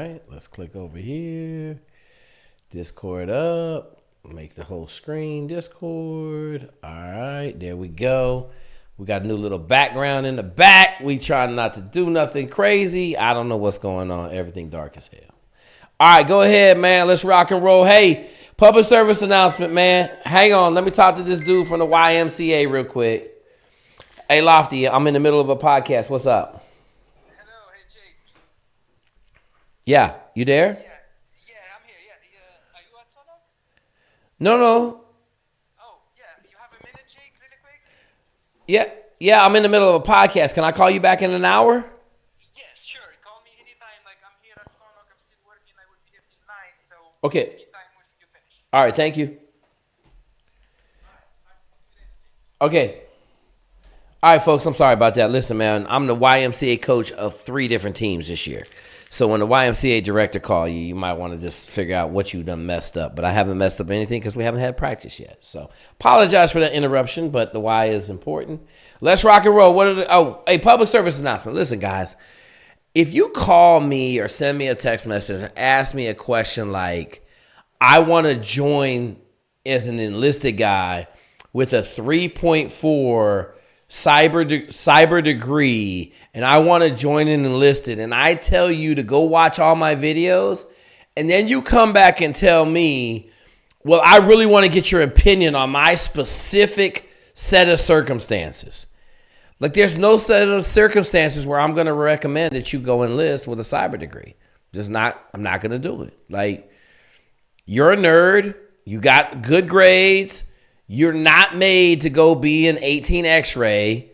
right, let's click over here. Discord up. Make the whole screen Discord. All right, there we go. We got a new little background in the back. We trying not to do nothing crazy. I don't know what's going on. Everything dark as hell. All right, go ahead, man. Let's rock and roll. Hey, public service announcement, man. Hang on. Let me talk to this dude from the YMCA real quick. Hey, Lofty, I'm in the middle of a podcast. What's up? Hello, hey, Jake. Yeah, you there? Yeah, I'm here. Yeah, are you at Solo? No. Oh, yeah. You have a minute, Jake, really quick? Yeah, I'm in the middle of a podcast. Can I call you back in an hour? Yes, sure. Call me anytime. Like, I'm here at Solo. I'm still working. I will be here till 9, so Okay. anytime you finish. All right, thank you. Okay. All right, folks, I'm sorry about that. Listen, man, I'm the YMCA coach of 3 different teams this year. So when the YMCA director call you, you might want to just figure out what you done messed up. But I haven't messed up anything because we haven't had practice yet. So apologize for that interruption, but the why is important. Let's rock and roll. A public service announcement. Listen, guys, if you call me or send me a text message and ask me a question like, I want to join as an enlisted guy with a 3.4 cyber degree, and I want to join an enlisted, and I tell you to go watch all my videos, and then you come back and tell me, well, I really want to get your opinion on my specific set of circumstances. Like, there's no set of circumstances where I'm going to recommend that you go enlist with a cyber degree. I'm not going to do it. Like, you're a nerd. You got good grades. You're not made to go be an 18 X-ray,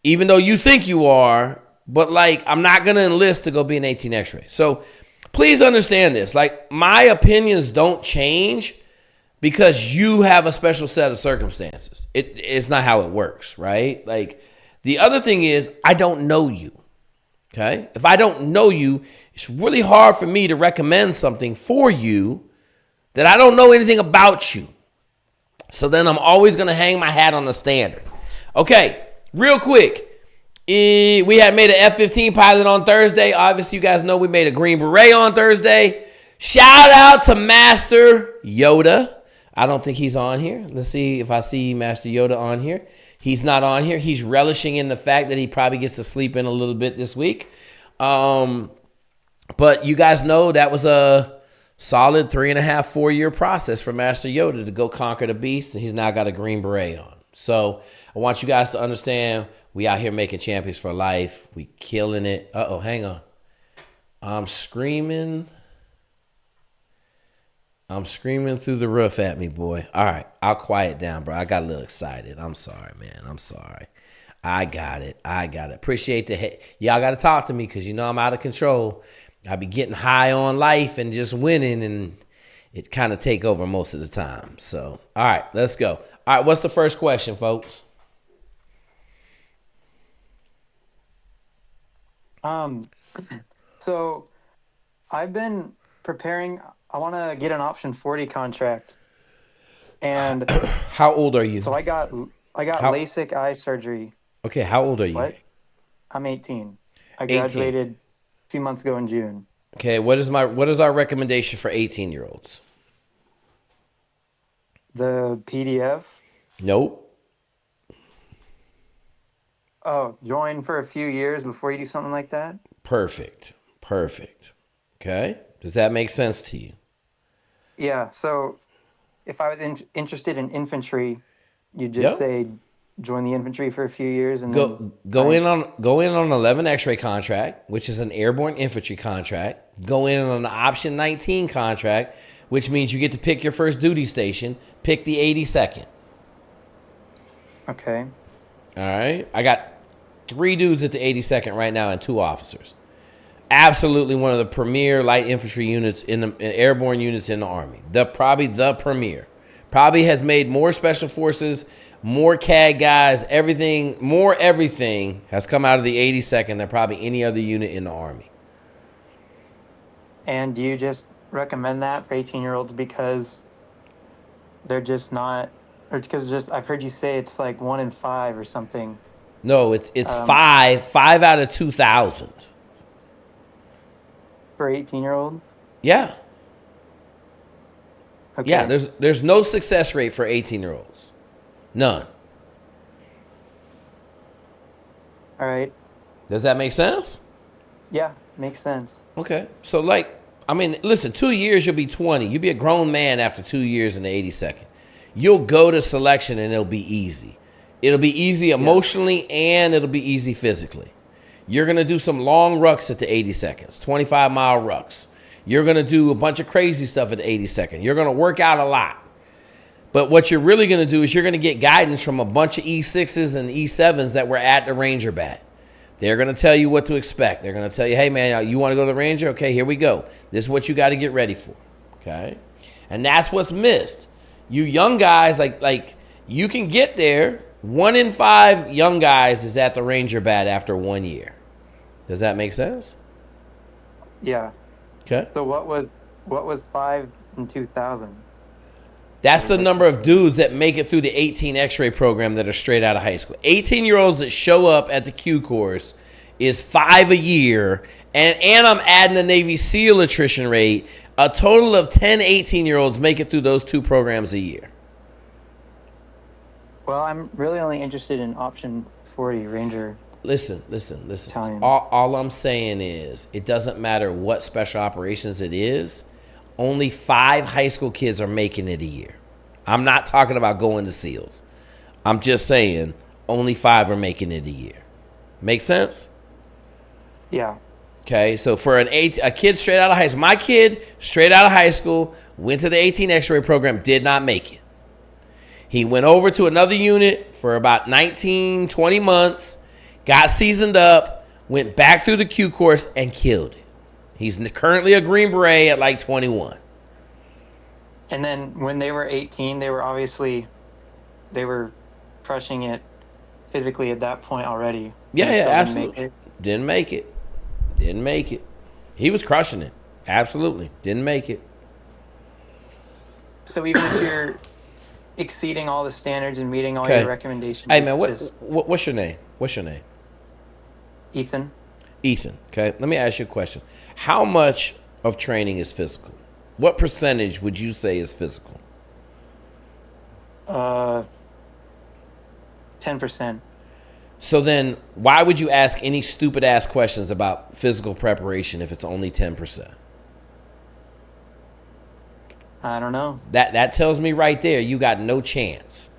even though you think you are. But, like, I'm not going to enlist to go be an 18 X-ray. So please understand this. Like, my opinions don't change because you have a special set of circumstances. It's not how it works, right? Like, the other thing is I don't know you, okay? If I don't know you, it's really hard for me to recommend something for you that I don't know anything about you. So then I'm always going to hang my hat on the standard. Okay, real quick. We had made an F-15 pilot on Thursday. Obviously, you guys know we made a Green Beret on Thursday. Shout out to Master Yoda. I don't think he's on here. Let's see if I see Master Yoda on here. He's not on here. He's relishing in the fact that he probably gets to sleep in a little bit this week. But you guys know that was a solid 3.5, 4-year process for Master Yoda to go conquer the beast, and he's now got a Green Beret on. So I want you guys to understand we out here making champions for life. We killing it. Uh-oh, hang on. I'm screaming through the roof at me, boy. All right, I'll quiet down, bro. I got a little excited. I'm sorry, man. I'm sorry. I got it. Appreciate the y'all got to talk to me because you know I'm out of control. I be getting high on life and just winning, and it kind of take over most of the time. So, all right, let's go. All right, what's the first question, folks? So I've been preparing. I want to get an option 40 contract, and How old are you? so I got LASIK eye surgery. Okay, how old are you? What? I'm 18. I 18. graduated a few months ago in June. Okay, what is our recommendation for 18-year-olds? The PDF. Nope. Oh, join for a few years before you do something like that? Perfect. Okay, does that make sense to you? Yeah, so if I was interested in infantry, you just say join the infantry for a few years and go in on an 11 X-ray contract, which is an airborne infantry contract. Go in on an option 19 contract, which means you get to pick your first duty station. Pick the 82nd. Okay. All right. I got 3 dudes at the 82nd right now and 2 officers. Absolutely one of the premier light infantry units airborne units in the Army. Probably the premier. Probably has made more special forces, more CAD guys, everything has come out of the 82nd than probably any other unit in the Army. And do you just recommend that for 18-year-olds because they're just not, or because just I've heard you say it's like 1 in 5 or something? No, it's 5 out of 2,000. for 18-year-olds? Yeah. Okay. Yeah, there's no success rate for 18-year-olds. None. All right. Does that make sense? Yeah, makes sense. Okay. So, like, I mean, listen, 2 years, you'll be 20. You'll be a grown man after 2 years in the 82nd. You'll go to selection and it'll be easy. It'll be easy emotionally and it'll be easy physically. You're going to do some long rucks at the 82nds, 25-mile rucks. You're going to do a bunch of crazy stuff at the 82nd. You're going to work out a lot. But what you're really going to do is you're going to get guidance from a bunch of E6s and E7s that were at the Ranger bat. They're going to tell you what to expect. They're going to tell you, hey, man, you want to go to the Ranger? Okay, here we go. This is what you got to get ready for. Okay? And that's what's missed. You young guys, like you can get there. 1 in 5 young guys is at the Ranger bat after 1 year. Does that make sense? Yeah. Okay. So what was 5 in 2000? That's the number of dudes that make it through the 18 X-ray program that are straight out of high school. 18-year-olds that show up at the Q course is 5 a year, and I'm adding the Navy SEAL attrition rate. A total of 10 18-year-olds make it through those 2 programs a year. Well, I'm really only interested in option 40, Ranger. Listen. Italian. All I'm saying is it doesn't matter what special operations it is. Only 5 high school kids are making it a year. I'm not talking about going to SEALs. I'm just saying only 5 are making it a year. Make sense? Yeah. Okay, so for a kid straight out of high school, my kid straight out of high school went to the 18 X-ray program, did not make it. He went over to another unit for about 19, 20 months, got seasoned up, went back through the Q course, and killed it. He's currently a Green Beret at like 21. And then when they were 18, they were crushing it physically at that point already. Yeah, They still absolutely. Didn't make it. He was crushing it. Absolutely. Didn't make it. So even if you're exceeding all the standards and meeting all Okay. your recommendations, Hey, man, it's just what's your name? What's your name? Ethan. Ethan, okay? Let me ask you a question. How much of training is physical? What percentage would you say is physical? 10%. So then why would you ask any stupid ass questions about physical preparation if it's only 10%? I don't know. That tells me right there you got no chance.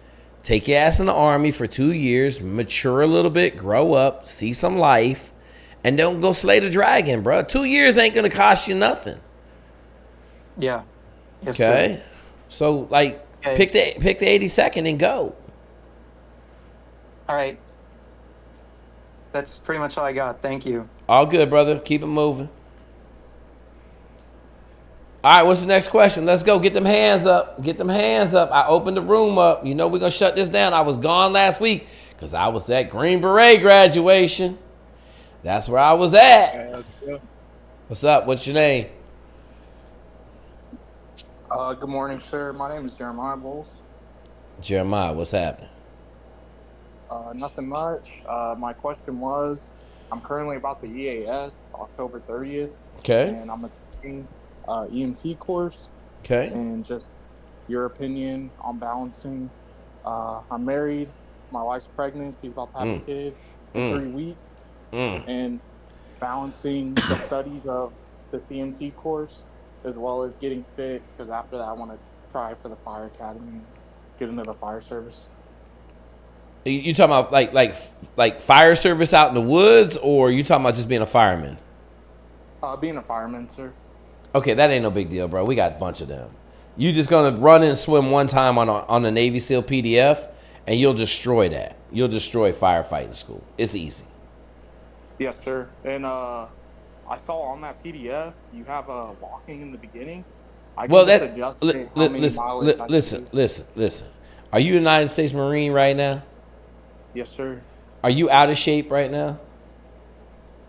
Take your ass in the Army for 2 years, mature a little bit, grow up, see some life, and don't go slay the dragon, bro. 2 years ain't going to cost you nothing. Yeah. Yes, Okay? sir. So, like, Okay. pick the 82nd and go. All right. That's pretty much all I got. Thank you. All good, brother. Keep it moving. All right, what's the next question? Let's go. Get them hands up. Get them hands up. I opened the room up. You know we're going to shut this down. I was gone last week because I was at Green Beret graduation. That's where I was at. What's up? What's your name? Good morning, sir. My name is Jeremiah Bowles. Jeremiah, what's happening? Nothing much. My question was, I'm currently about the EAS, October 30th, Okay. and I'm taking EMT course, Okay. and just your opinion on balancing. I'm married. My wife's pregnant. She's about to have a kid in 3 weeks, and balancing the studies of the CMT course as well as getting fit, because after that I want to try for the fire academy and get into the fire service. You talking about like fire service out in the woods, or you talking about just being a fireman? Being a fireman, sir. Okay, that ain't no big deal, bro. We got a bunch of them. You just gonna run and swim one time on the Navy SEAL PDF, and you'll destroy that. You'll destroy firefighting school. It's easy. Yes, sir. And I saw on that PDF you have walking in the beginning. I can Well, just that adjust it, how many mileage I can listen. Are you a United States Marine right now? do. Yes, sir. Are you out of shape right now?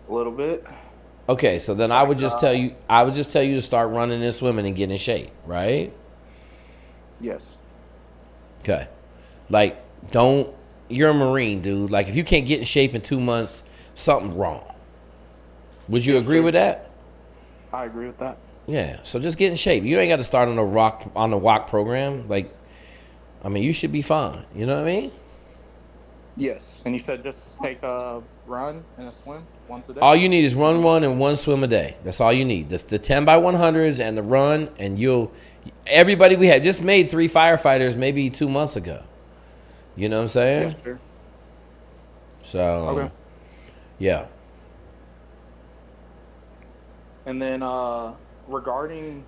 A little bit. Okay, so then I would just tell you to start running and swimming and get in shape, right? Yes. Okay. Like, you're a Marine, dude. Like, if you can't get in shape in 2 months, something's wrong. Would you agree with that? I agree with that. Yeah, so just get in shape. You ain't got to start on the WOC program. Like, I mean, you should be fine. You know what I mean? Yes. And you said just take a run and a swim once a day? All you need is run, and one swim a day. That's all you need. The 10 by 100s and the run, and everybody we had just made 3 firefighters maybe 2 months ago. You know what I'm saying? Yes, sir. So, Okay. yeah. And then regarding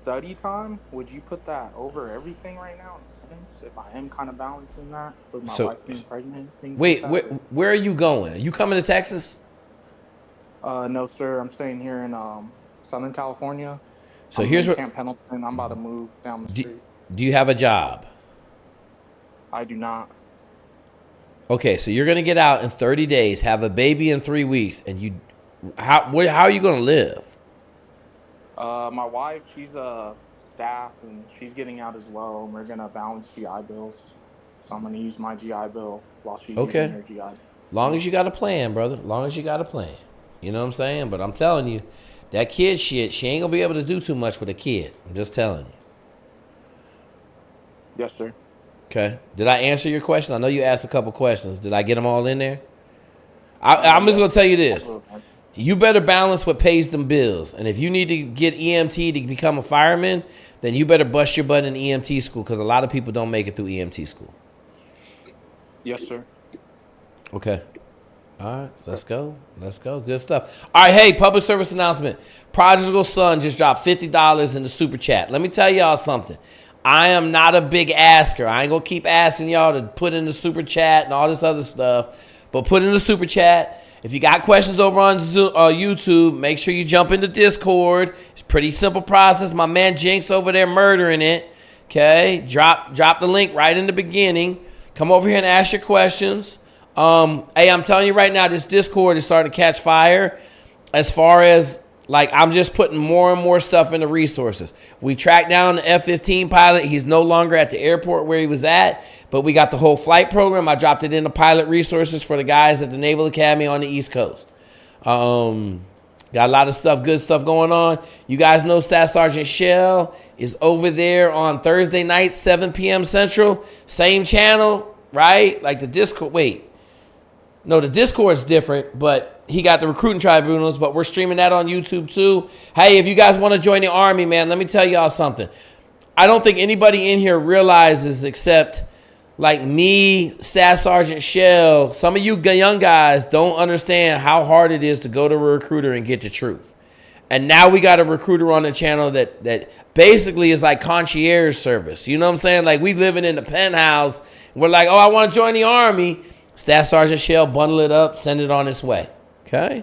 study time, would you put that over everything right now in a sense? If I am kind of balancing that with my wife being pregnant, things Wait, like that? where are you going? Are you coming to Texas? No, sir. I'm staying here in Southern California. So I'm here's in what. Camp Pendleton. I'm about to move down the street. Do you have a job? I do not. Okay, so you're gonna get out in 30 days, have a baby in 3 weeks, and how are you gonna live? My wife, she's a staff, and she's getting out as well. And we're gonna balance GI bills, so I'm gonna use my GI bill while she's using her GI bill. Long as you got a plan, brother. Long as you got a plan. You know what I'm saying? But I'm telling you, that kid shit, she ain't gonna be able to do too much with a kid. I'm just telling you. Yes, sir. Okay. Did I answer your question? I know you asked a couple questions. Did I get them all in there? I'm just gonna tell you this. You better balance what pays them bills. And if you need to get EMT to become a fireman, then you better bust your butt in EMT school, because a lot of people don't make it through EMT school. Yes, sir. Okay. All right, let's go. Let's go. Good stuff. All right, hey, public service announcement. Prodigal Son just dropped $50 in the super chat. Let me tell y'all something. I am not a big asker. I ain't going to keep asking y'all to put in the super chat and all this other stuff, but put in the super chat. If you got questions over on YouTube, make sure you jump into Discord. It's a pretty simple process. My man Jinx over there murdering it. Okay, drop the link right in the beginning. Come over here and ask your questions. Hey, I'm telling you right now, this Discord is starting to catch fire. As far as, like, I'm just putting more and more stuff into resources. We tracked down the F-15 pilot. He's no longer at the airport where he was at, but we got the whole flight program. I dropped it into pilot resources for the guys at the Naval Academy on the East Coast. Got a lot of stuff, good stuff going on. You guys know Staff Sergeant Shell is over there on Thursday night, 7 p.m. Central. Same channel, right? Like the Discord. Wait. No, the Discord's different, but he got the recruiting tribunals, but we're streaming that on YouTube too. Hey, if you guys want to join the Army, man, let me tell y'all something. I don't think anybody in here realizes, except like me, Staff Sergeant Shell, some of you young guys don't understand how hard it is to go to a recruiter and get the truth. And now we got a recruiter on the channel that basically is like concierge service. You know what I'm saying? Like, we living in the penthouse. We're like, oh, I want to join the Army. Staff Sergeant Shell, bundle it up, send it on its way. Okay?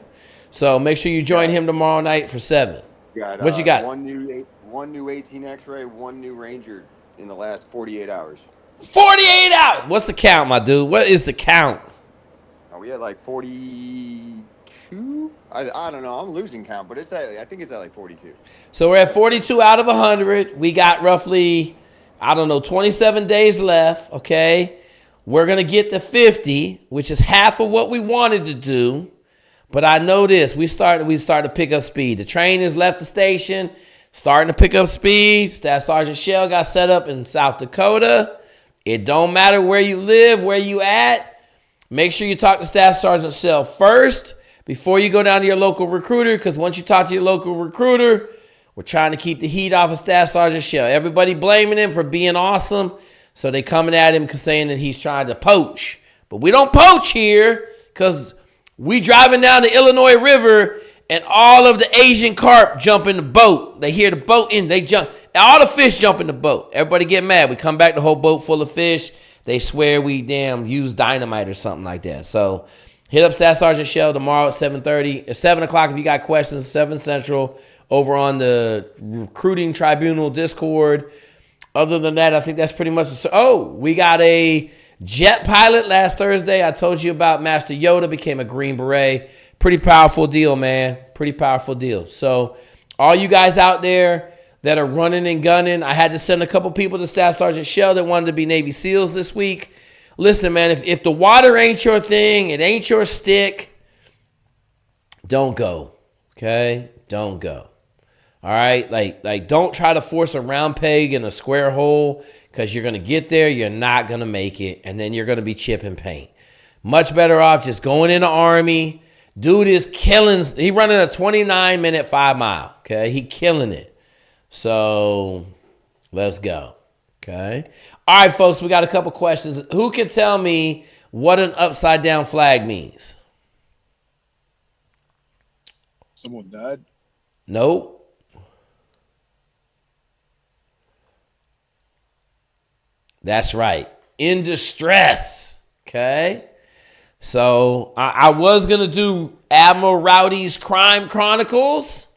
So make sure you join him tomorrow night for 7. What you got? One new 18 X-ray, one new Ranger in the last 48 hours. 48 hours! What's the count, my dude? What is the count? Are we at like 42? I don't know. I'm losing count, but I think it's at like 42. So we're at 42 out of 100. We got roughly, 27 days left, okay? We're going to get to 50, which is half of what we wanted to do. But I know this. We start to pick up speed. The train has left the station, starting to pick up speed. Staff Sergeant Shell got set up in South Dakota. It don't matter where you live, where you at. Make sure you talk to Staff Sergeant Shell first before you go down to your local recruiter, because once you talk to your local recruiter, we're trying to keep the heat off of Staff Sergeant Shell. Everybody blaming him for being awesome. So they coming at him saying that he's trying to poach. But we don't poach here, because we driving down the Illinois River and all of the Asian carp jump in the boat. They hear the boat and they jump. All the fish jump in the boat. Everybody get mad. We come back, the whole boat full of fish. They swear we use dynamite or something like that. So hit up Staff Sergeant Shell tomorrow at 7:30. At 7 o'clock if you got questions, 7 Central over on the Recruiting Tribunal Discord. Other than that, I think that's pretty much we got a jet pilot last Thursday. I told you about Master Yoda, became a Green Beret. Pretty powerful deal, man. Pretty powerful deal. So all you guys out there that are running and gunning, I had to send a couple people to Staff Sergeant Shell that wanted to be Navy SEALs this week. Listen, man, if the water ain't your thing, it ain't your stick, don't go. Okay? Don't go. All right? Like don't try to force a round peg in a square hole because you're going to get there, you're not going to make it, and then you're going to be chipping paint. Much better off just going in the Army. Dude is killing. He running a 29-minute 5 mile. Okay? He killing it. So let's go. Okay? All right, folks, we got a couple questions. Who can tell me what an upside down flag means? Someone died. Nope. That's right. In distress. Okay? So I was going to do Admiral Rowdy's Crime Chronicles.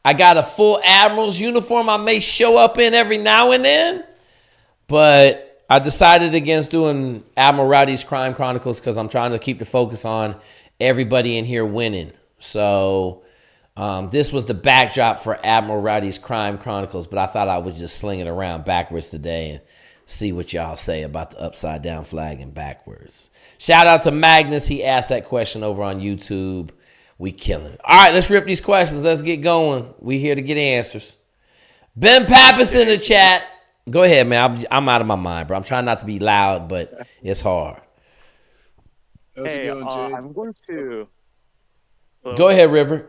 I got a full Admiral's uniform I may show up in every now and then. But I decided against doing Admiral Rowdy's Crime Chronicles because I'm trying to keep the focus on everybody in here winning. So this was the backdrop for Admiral Rowdy's Crime Chronicles, but I thought I would just sling it around backwards today and see what y'all say about the upside down flag and backwards. Shout out to Magnus. He asked that question over on YouTube. We killing it. All right, let's rip these questions. Let's get going. We here to get answers. Ben Pappas in the chat. Go ahead, man. I'm out of my mind, bro. I'm trying not to be loud, but it's hard. How's it going, Jay? I'm going to. Go ahead, River.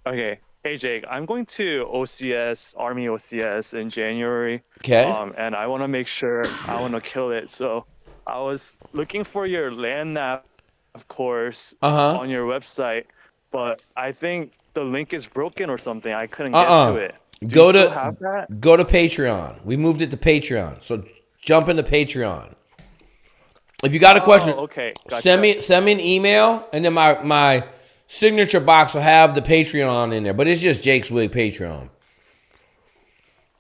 Okay. Hey, Jake. I'm going to OCS, Army OCS in January. Okay. And I want to make sure I want to kill it. So I was looking for your land nav, of course, on your website, but I think the link is broken or something. I couldn't get to it. Go to Patreon. We moved it to Patreon. So jump into Patreon. If you got a question, okay, gotcha. send me an email, and then my signature box will have the Patreon in there. But it's just Jake's Zweig Patreon.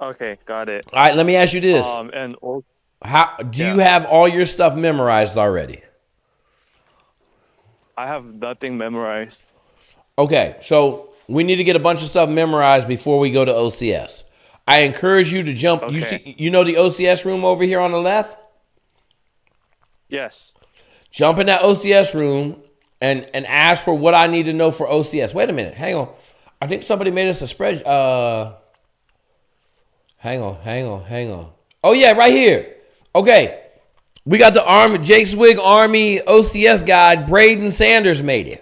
Okay, got it. All right, let me ask you this: How do you have all your stuff memorized already? I have nothing memorized. Okay, so we need to get a bunch of stuff memorized before we go to OCS. I encourage you to jump. Okay. You know the OCS room over here on the left? Yes. Jump in that OCS room and ask for what I need to know for OCS. Wait a minute. Hang on. I think somebody made us a spread. Hang on. Oh, yeah, right here. Okay. We got the Jake Zweig Army OCS guide. Braden Sanders made it.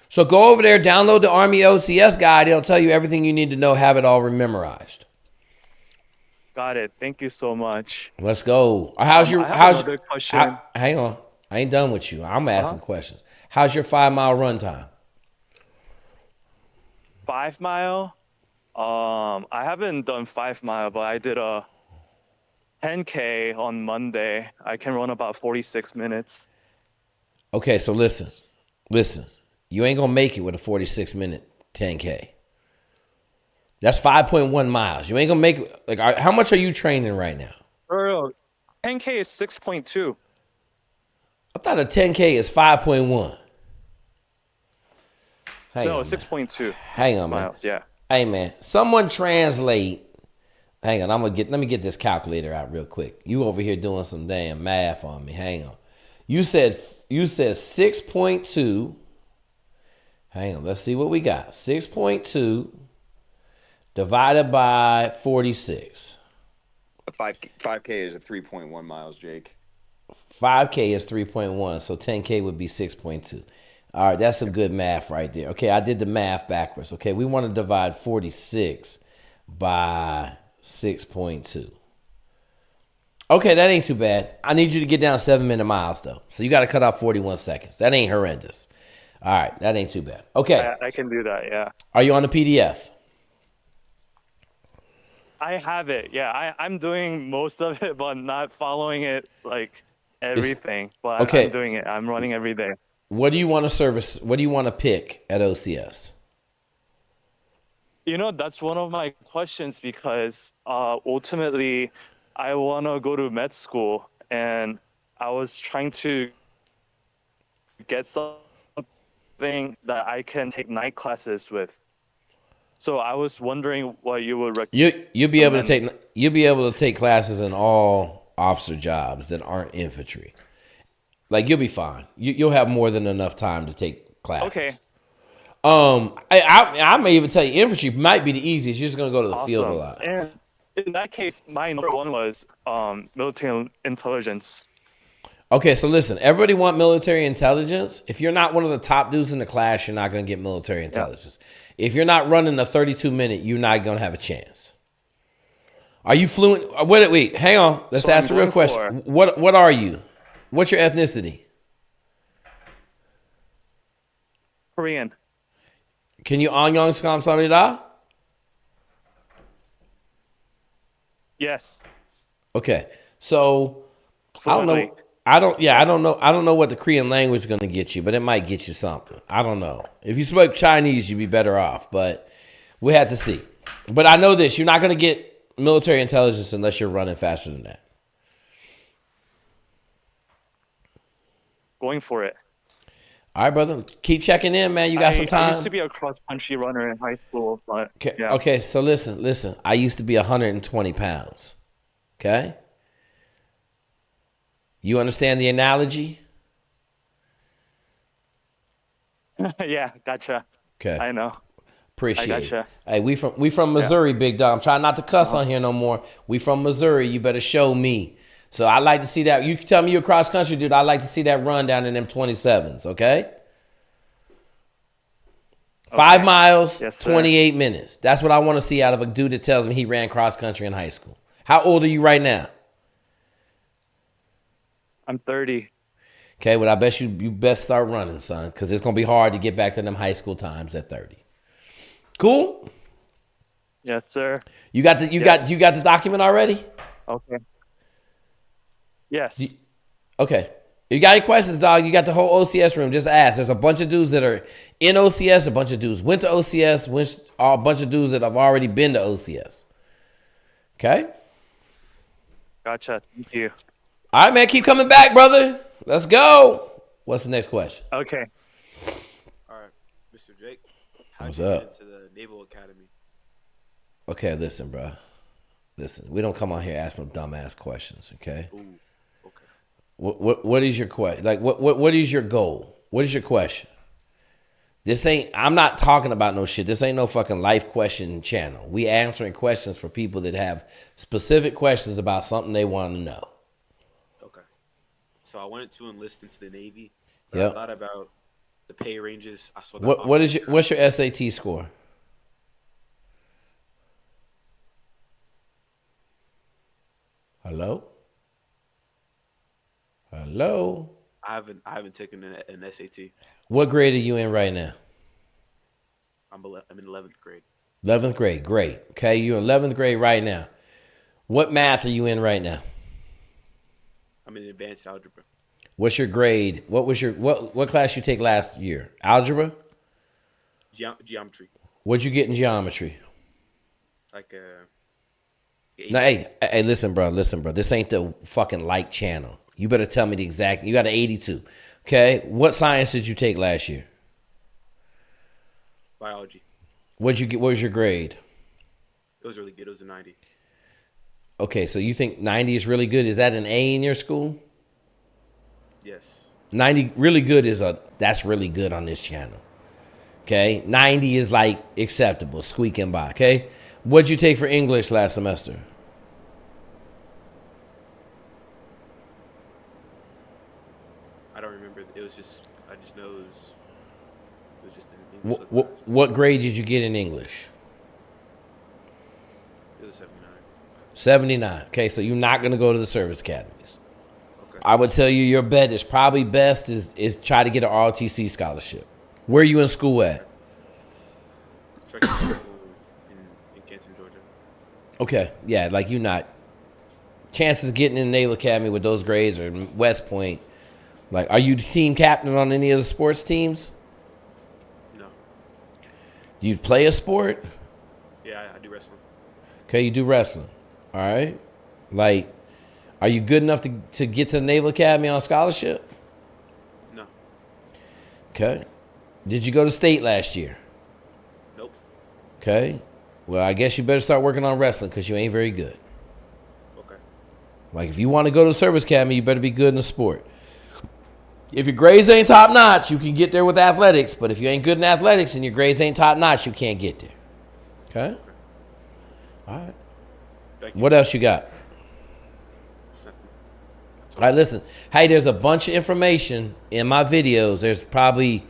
So go over there, download the Army OCS guide. It'll tell you everything you need to know, have it all memorized. Got it. Thank you so much. Let's go. How's question? Hang on. I ain't done with you. I'm asking questions. How's your 5 mile run time? 5 mile? I haven't done 5 mile, but I did a 10K on Monday. I can run about 46 minutes. Okay, so listen. You ain't gonna make it with a 46-minute 10K. That's 5.1 miles. You ain't gonna make it. Like, how much are you training right now? 10K is 6.2. I thought a 10K is 5.1. No, 6.2. Hang on, miles. Man. Yeah. Hey, man. Someone translate. Hang on. Let me get this calculator out real quick. You over here doing some damn math on me. Hang on. You said 6.2. Hang on. Let's see what we got. 6.2 divided by 46. 5K is at 3.1 miles, Jake. 5K is 3.1, so 10K would be 6.2. All right, that's some good math right there. Okay, I did the math backwards. Okay, we want to divide 46 by 6.2. Okay, that ain't too bad. I need you to get down 7-minute miles, though. So you got to cut off 41 seconds. That ain't horrendous. All right, that ain't too bad. Okay. I can do that, yeah. Are you on the PDF? I have it, yeah. I'm doing most of it, but not following it, like, everything. But okay. I'm doing it. I'm running every day. What do you want to service? What do you want to pick at OCS? You know, that's one of my questions because ultimately I want to go to med school, and I was trying to get something that I can take night classes with. So I was wondering what you would recommend. You'll be able to take classes in all officer jobs that aren't infantry. Like, you'll be fine. You'll have more than enough time to take classes. Okay. I may even tell you infantry might be the easiest. You're just gonna go to the field a Awesome. lot. And in that case, my number one was military intelligence. Okay, so listen, everybody want military intelligence. If you're not one of the top dudes in the class, you're not gonna get military intelligence. If you're not running the 32-minute, you're not gonna have a chance. Are you fluent? Wait, hang on. Let's ask the real question. What are you? What's your ethnicity? Korean. Can you Anyang Skam Samida? Yes. Okay, so Fluently. I don't know what the Korean language is gonna get you, but it might get you something. I don't know. If you spoke Chinese, you'd be better off, but we have to see. But I know this: you're not gonna get military intelligence unless you're running faster than that. Going for it. All right, brother. Keep checking in, man. You got some time. I used to be a cross-country runner in high school, but Okay, yeah. okay, so listen. I used to be 120 pounds. Okay? You understand the analogy? Yeah, gotcha. Okay. I know. Appreciate I it. gotcha. Hey, we from Missouri, big dog. I'm trying not to cuss on here no more. We from Missouri. You better show me. So I like to see that. You tell me you're cross country, dude. I like to see that run down in them 27s, okay? 5 miles, Yes, sir. 28 minutes. That's what I want to see out of a dude that tells me he ran cross country in high school. How old are you right now? I'm 30. Okay, well, I bet you best start running, son, because it's gonna be hard to get back to them high school times at 30. Cool. Yes, sir. You got the document already? Okay. Yes. Okay. You got any questions, dog? You got the whole OCS room. Just ask. There's a bunch of dudes that are in OCS. A bunch of dudes went to OCS. A bunch of dudes that have already been to OCS. Okay. Gotcha. Thank you. All right, man. Keep coming back, brother. Let's go. What's the next question? Okay. All right, Mr. Jake. How'd What's you up? get into the Naval Academy? Okay, listen, bro. Listen, we don't come on here asking dumbass questions. Okay. Ooh, okay. What is your question? Like, what is your goal? What is your question? I'm not talking about no shit. This ain't no fucking life question channel. We answering questions for people that have specific questions about something they want to know. Okay. So I wanted to enlist into the Navy. Yep. I thought about the pay ranges. I saw that. What's your SAT score? Hello? I haven't taken an SAT. What grade are you in right now? I'm in 11th grade. 11th grade. Great. Okay, you're in 11th grade right now. What math are you in right now? I'm in advanced algebra. What's your grade? What class you take last year? Algebra? Geometry. What'd you get in geometry? Like Now, hey, listen, bro. This ain't the fucking like channel. You better tell me the exact. You got an 82. Okay. What science did you take last year? biology. What'd you get? What was your grade? It was really good. It was a 90. Okay, so you think 90 is really good? Is that an A in your school? Yes. 90 really good that's really good on this channel. Okay, 90 is like acceptable, squeaking by. Okay, what'd you take for English last semester? I don't remember. I just know it was just an English. What grade did you get in English? It was a 79. 79. Okay, so you're not gonna go to the service academies. Okay. I would tell you your bet is probably best is try to get an ROTC scholarship. Where are you in school at? Trucking school in Canton, Georgia. Okay, yeah, like you not. Chances of getting in the Naval Academy with those grades or West Point. Like, are you team captain on any of the sports teams? No. Do you play a sport? Yeah, I do wrestling. Okay, you do wrestling. All right. Like, are you good enough to get to the Naval Academy on scholarship? No. Okay. Did you go to state last year? Nope. Okay. Well, I guess you better start working on wrestling because you ain't very good. Okay. Like, if you want to go to the service academy, you better be good in the sport. If your grades ain't top notch, you can get there with athletics. But if you ain't good in athletics and your grades ain't top notch, you can't get there. Okay? All right. Thank you. What else you got? All right, listen. Hey, there's a bunch of information in my videos. There's probably,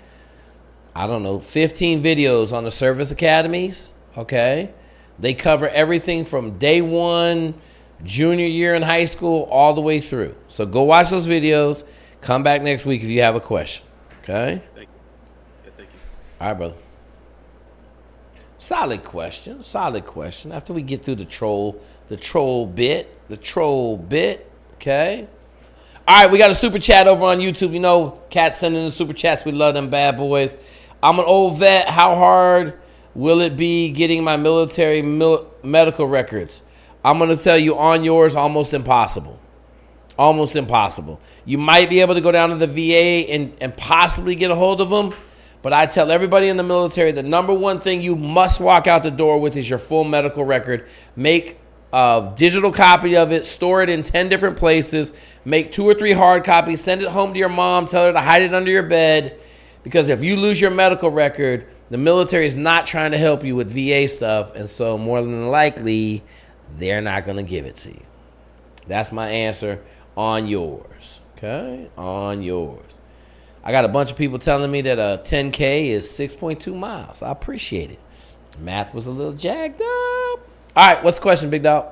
I don't know, 15 videos on the service academies. Okay? They cover everything from day one, junior year in high school, all the way through. So go watch those videos. Come back next week if you have a question. Okay? Thank you. Yeah, thank you. All right, brother. Solid question. Solid question. After we get through the troll bit. Okay? All right, we got a super chat over on YouTube. You know, cats sending the super chats. We love them bad boys. I'm an old vet. How hard will it be getting my military medical records? I'm going to tell you, on yours, almost impossible. Almost impossible. You might be able to go down to the VA and possibly get a hold of them. But I tell everybody in the military, the number one thing you must walk out the door with is your full medical record. Make a digital copy of it. Store it in 10 different places. Make 2 or 3 hard copies. Send it home to your mom. Tell her to hide it under your bed. Because if you lose your medical record, the military is not trying to help you with VA stuff. And so more than likely, they're not going to give it to you. That's my answer on yours. Okay? On yours. I got a bunch of people telling me that a 10K is 6.2 miles. I appreciate it. Math was a little jacked up. All right, what's the question, big dog?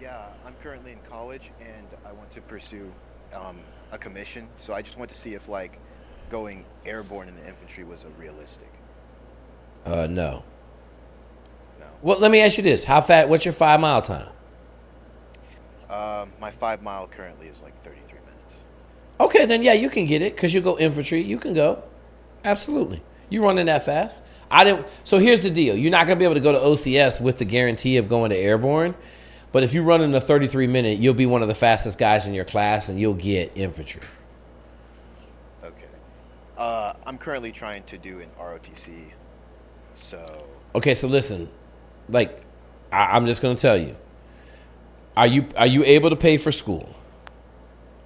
Yeah, I'm currently in college and I want to pursue a commission. So I just want to see if like going airborne in the infantry was a realistic. No. No. Well, let me ask you this. What's your 5 mile time? My 5 mile currently is like 33 minutes. Okay, then yeah, you can get it because you go infantry. You can go. Absolutely. You running that fast. So here's the deal. You're not going to be able to go to OCS with the guarantee of going to airborne. But if you run in a 33-minute, you'll be one of the fastest guys in your class and you'll get infantry. Okay. I'm currently trying to do an ROTC. So. Okay, so listen. Like, I'm just going to tell you. Are you able to pay for school?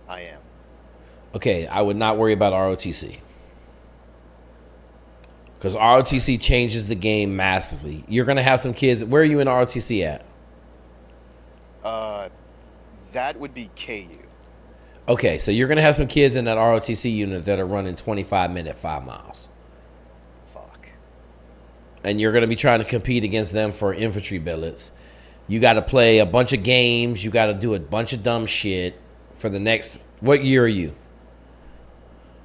I am. Okay, I would not worry about ROTC. Because ROTC changes the game massively. You're going to have some kids. Where are you in ROTC at? That would be KU. Okay, so you're going to have some kids in that ROTC unit that are running 25-minute 5 miles. Fuck. And you're going to be trying to compete against them for infantry billets. You got to play a bunch of games. You got to do a bunch of dumb shit for the next... What year are you?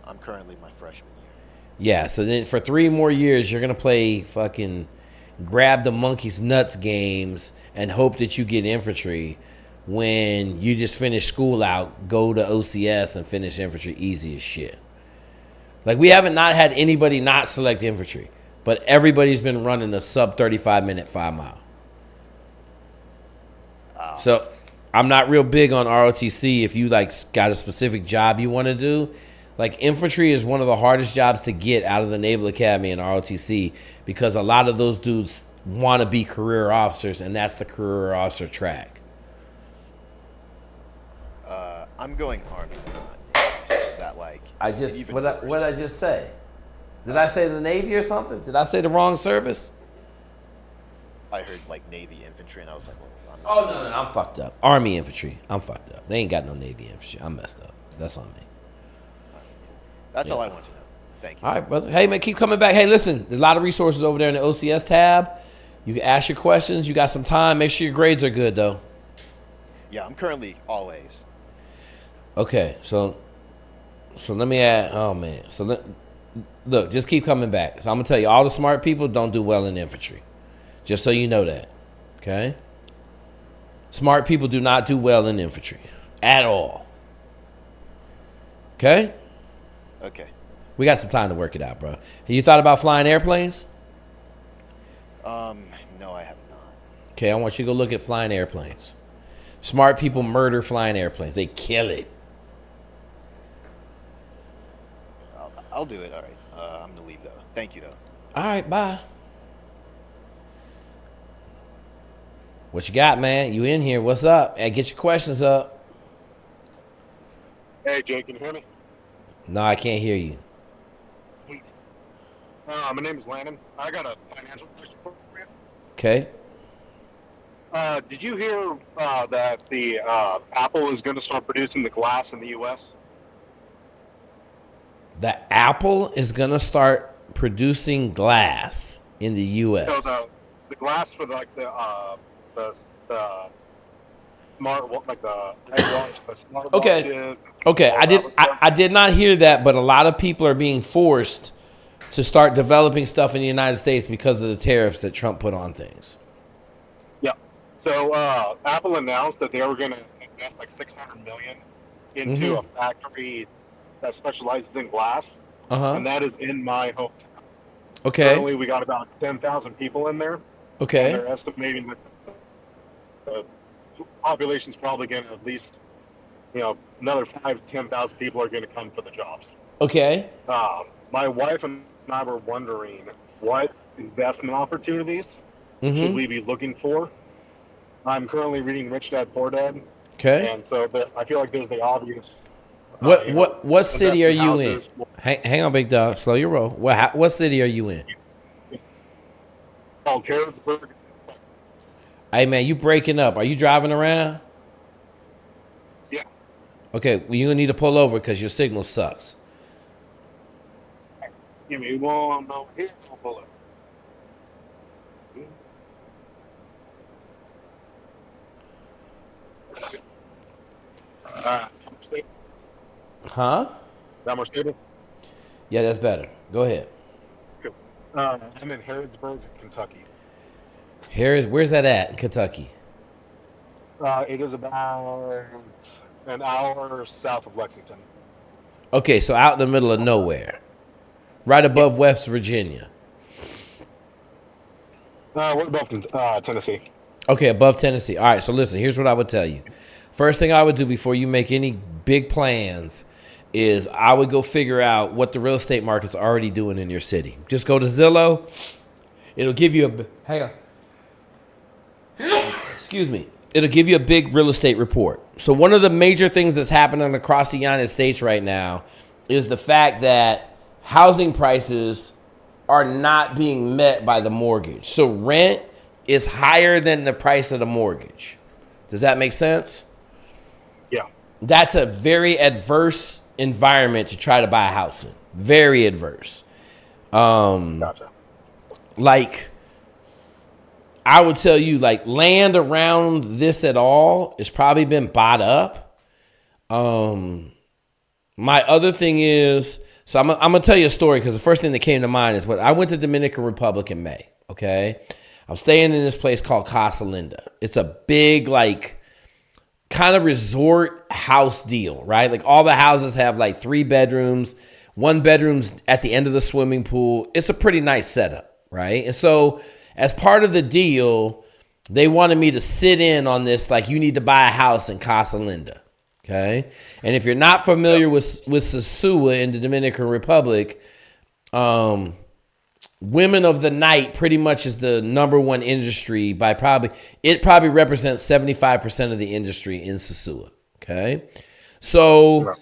I'm currently my freshman year. Yeah, so then for 3 more years, you're going to play fucking grab the monkey's nuts games and hope that you get infantry when you just finish school out, go to OCS and finish infantry easy as shit. Like, we haven't not had anybody not select infantry, but everybody's been running the sub 35-minute 5 mile. So I'm not real big on ROTC if you like got a specific job you want to do. Like, infantry is one of the hardest jobs to get out of the Naval Academy and ROTC because a lot of those dudes want to be career officers, and that's the career officer track. I'm going Army. So is that like... What did I just say? Did I say the Navy or something? Did I say the wrong service? I heard like Navy infantry, and I was like, well, I'm Oh, no, I'm fucked up. Army infantry. I'm fucked up. They ain't got no Navy infantry. I'm messed up. That's on me. That's all I want to know. Thank you. All right, brother. Hey, man, keep coming back. Hey, listen, there's a lot of resources over there in the OCS tab. You can ask your questions. You got some time. Make sure your grades are good, though. Yeah, I'm currently all A's. Okay, so let me add. Oh, man. Look, just keep coming back. So I'm going to tell you, all the smart people don't do well in infantry. Just so you know that. Okay? Smart people do not do well in infantry at all. Okay? Okay. We got some time to work it out, bro. Have you thought about flying airplanes? No, I have not. Okay, I want you to go look at flying airplanes. Smart people murder flying airplanes. They kill it. I'll do it. All right. I'm gonna leave though. Thank you though. All right, bye. What you got, man? You in here? What's up? Hey, get your questions up. Hey, Jay, can you hear me? No, I can't hear you. My name is Landon. I got a financial question for you. Okay. Did you hear that the Apple is going to start producing the glass in the U.S.? The Apple is going to start producing glass in the So U.S. the glass for the smart like the watch, the smart watches. Okay. all that stuff. I did not hear that, but a lot of people are being forced to start developing stuff in the United States because of the tariffs that Trump put on things. Yeah. So Apple announced that they were going to invest like $600 million into a factory that specializes in glass, and that is in my hometown. Okay. Currently, we got about 10,000 people in there. Okay. And they're estimating that the population is probably going to at least, another 5,000 to 10,000 people are going to come for the jobs. Okay. My wife and I were wondering what investment opportunities should we be looking for. I'm currently reading Rich Dad Poor Dad. Okay. And so I feel like there's the obvious. What city are you in? houses. Hang on, big dog. Slow your roll. What city are you in? Oh, Harrisburg. Hey man, you breaking up? Are you driving around? Yeah. Okay, well, you're gonna need to pull over because your signal sucks. Give me one moment here. I'll pull it. Huh? That more stable? Yeah, that's better. Go ahead. Cool. I'm in Harrisburg, Kentucky. Where's that at in Kentucky? It is about an hour south of Lexington. Okay, so out in the middle of nowhere, right above West Virginia. We're above Tennessee. Okay, above Tennessee. All right, so listen, here's what I would tell you. First thing I would do before you make any big plans is I would go figure out what the real estate market's already doing in your city. Just go to Zillow. It'll give you hang on. Excuse me. It'll give you a big real estate report. So one of the major things that's happening across the United States right now is the fact that housing prices are not being met by the mortgage. So rent is higher than the price of the mortgage. Does that make sense? Yeah. That's a very adverse environment to try to buy a house in. Very adverse. Gotcha. Like, I would tell you, like, land around this at all has probably been bought up. My other thing is, so I'm going to tell you a story because the first thing that came to mind is I went to Dominican Republic in May, okay? I'm staying in this place called Casa Linda. It's a big, like, kind of resort house deal, right? Like, all the houses have, like, 3 bedrooms. 1 bedroom's at the end of the swimming pool. It's a pretty nice setup, right? And so as part of the deal, they wanted me to sit in on this, like, you need to buy a house in Casa Linda, okay? And if you're not familiar with Sosúa in the Dominican Republic, women of the night pretty much is the number one industry it probably represents 75% of the industry in Sosúa, okay? So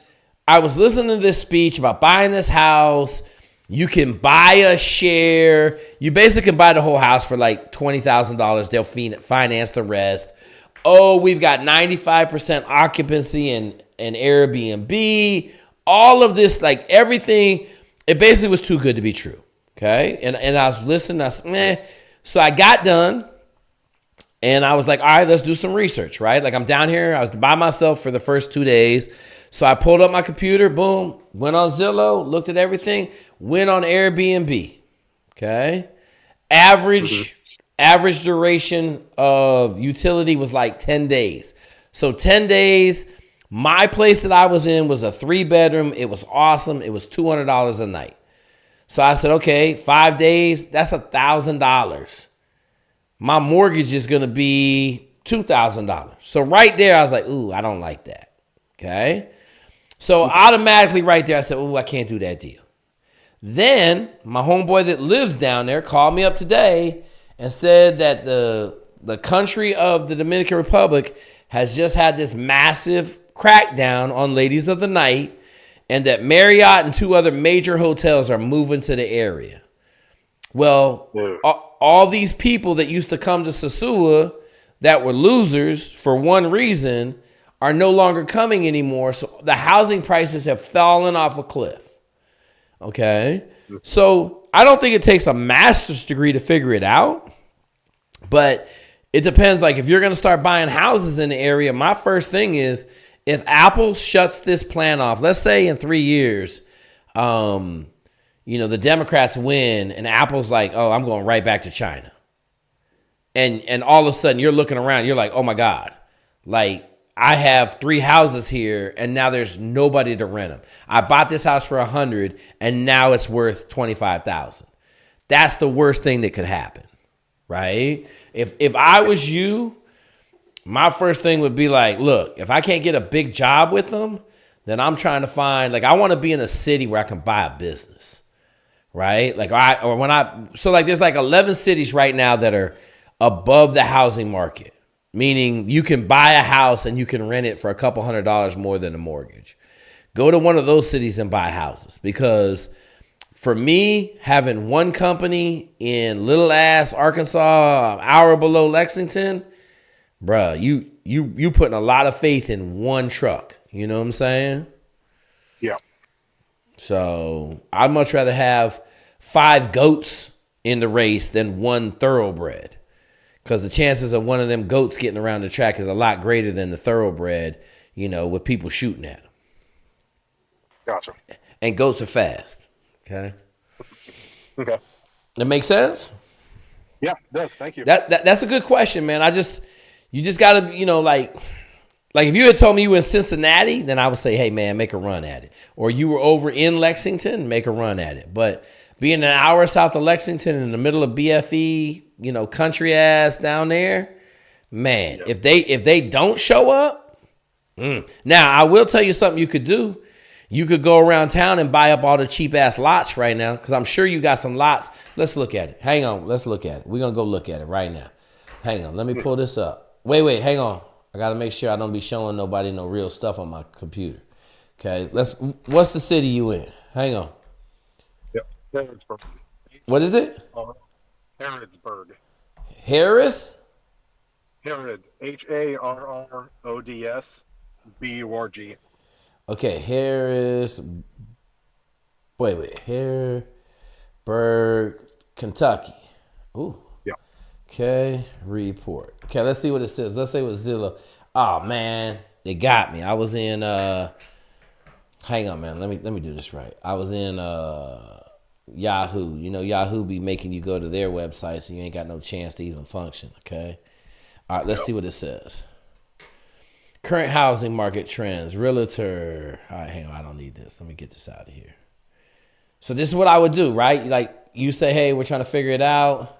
I was listening to this speech about buying this house. You can buy a share. You basically can buy the whole house for like $20,000. They'll finance the rest. Oh, we've got 95% occupancy in Airbnb. All of this, like everything, it basically was too good to be true. Okay. And I was listening. I said, meh. So I got done and I was like, all right, let's do some research, right? Like I'm down here. I was by myself for the first 2 days. So I pulled up my computer, boom, went on Zillow, looked at everything, went on Airbnb. Okay. Average duration of utility was like 10 days. So 10 days, my place that I was in was a 3-bedroom. It was awesome. It was $200 a night. So I said, okay, 5 days, that's $1,000. My mortgage is going to be $2,000. So right there, I was like, ooh, I don't like that. Okay. So automatically right there, I said, ooh, I can't do that deal. Then my homeboy that lives down there called me up today and said that the country of the Dominican Republic has just had this massive crackdown on ladies of the night, and that Marriott and 2 other major hotels are moving to the area. Well, all these people that used to come to Sosua that were losers for one reason are no longer coming anymore. So the housing prices have fallen off a cliff. Okay. So I don't think it takes a master's degree to figure it out, but it depends. Like if you're going to start buying houses in the area, my first thing is if Apple shuts this plan off, let's say in 3 years, the Democrats win and Apple's like, oh, I'm going right back to China. And all of a sudden you're looking around, you're like, oh my God, like I have 3 houses here and now there's nobody to rent them. I bought this house for $100 and now it's worth $25,000. That's the worst thing that could happen, right? If I was you, my first thing would be like, look, if I can't get a big job with them, then I'm trying to find, like, I want to be in a city where I can buy a business, right? Like, there's like 11 cities right now that are above the housing market, meaning you can buy a house and you can rent it for a couple $100 more than a mortgage. Go to one of those cities and buy houses, because for me, having one company in little ass Arkansas, an hour below Lexington, bruh, you putting a lot of faith in one truck. You know what I'm saying? Yeah. So I'd much rather have 5 goats in the race than 1 thoroughbred, because the chances of one of them goats getting around the track is a lot greater than the thoroughbred, with people shooting at them. Gotcha. And goats are fast. Okay. Okay. That makes sense? Yeah, it does. Thank you. That's a good question, man. You just gotta, like if you had told me you were in Cincinnati, then I would say, hey man, make a run at it. Or you were over in Lexington, make a run at it. But being an hour south of Lexington in the middle of BFE, country ass down there, man, yeah. if they don't show up, Now I will tell you something you could do. You could go around town and buy up all the cheap ass lots right now, because I'm sure you got some lots. Let's look at it. Hang on, let's look at it. We're gonna go look at it right now. Hang on, let me pull this up. Wait, hang on. I gotta make sure I don't be showing nobody no real stuff on my computer. Okay, what's the city you in? Hang on. Yep, Harrodsburg. What is it? Harrodsburg. Harris? Harrod. HARRODSBURG. Okay, Harris. Wait. Harrisburg, Kentucky. Ooh. Yeah. Okay, report. Okay, let's see what it says. Let's say it was Zillow. Oh man, they got me. I was in hang on, man. Let me do this right. I was in Yahoo. Yahoo be making you go to their website, so you ain't got no chance to even function. Okay. All right, let's see what it says. Current housing market trends, realtor. All right, hang on. I don't need this. Let me get this out of here. So this is what I would do, right? Like you say, hey, we're trying to figure it out.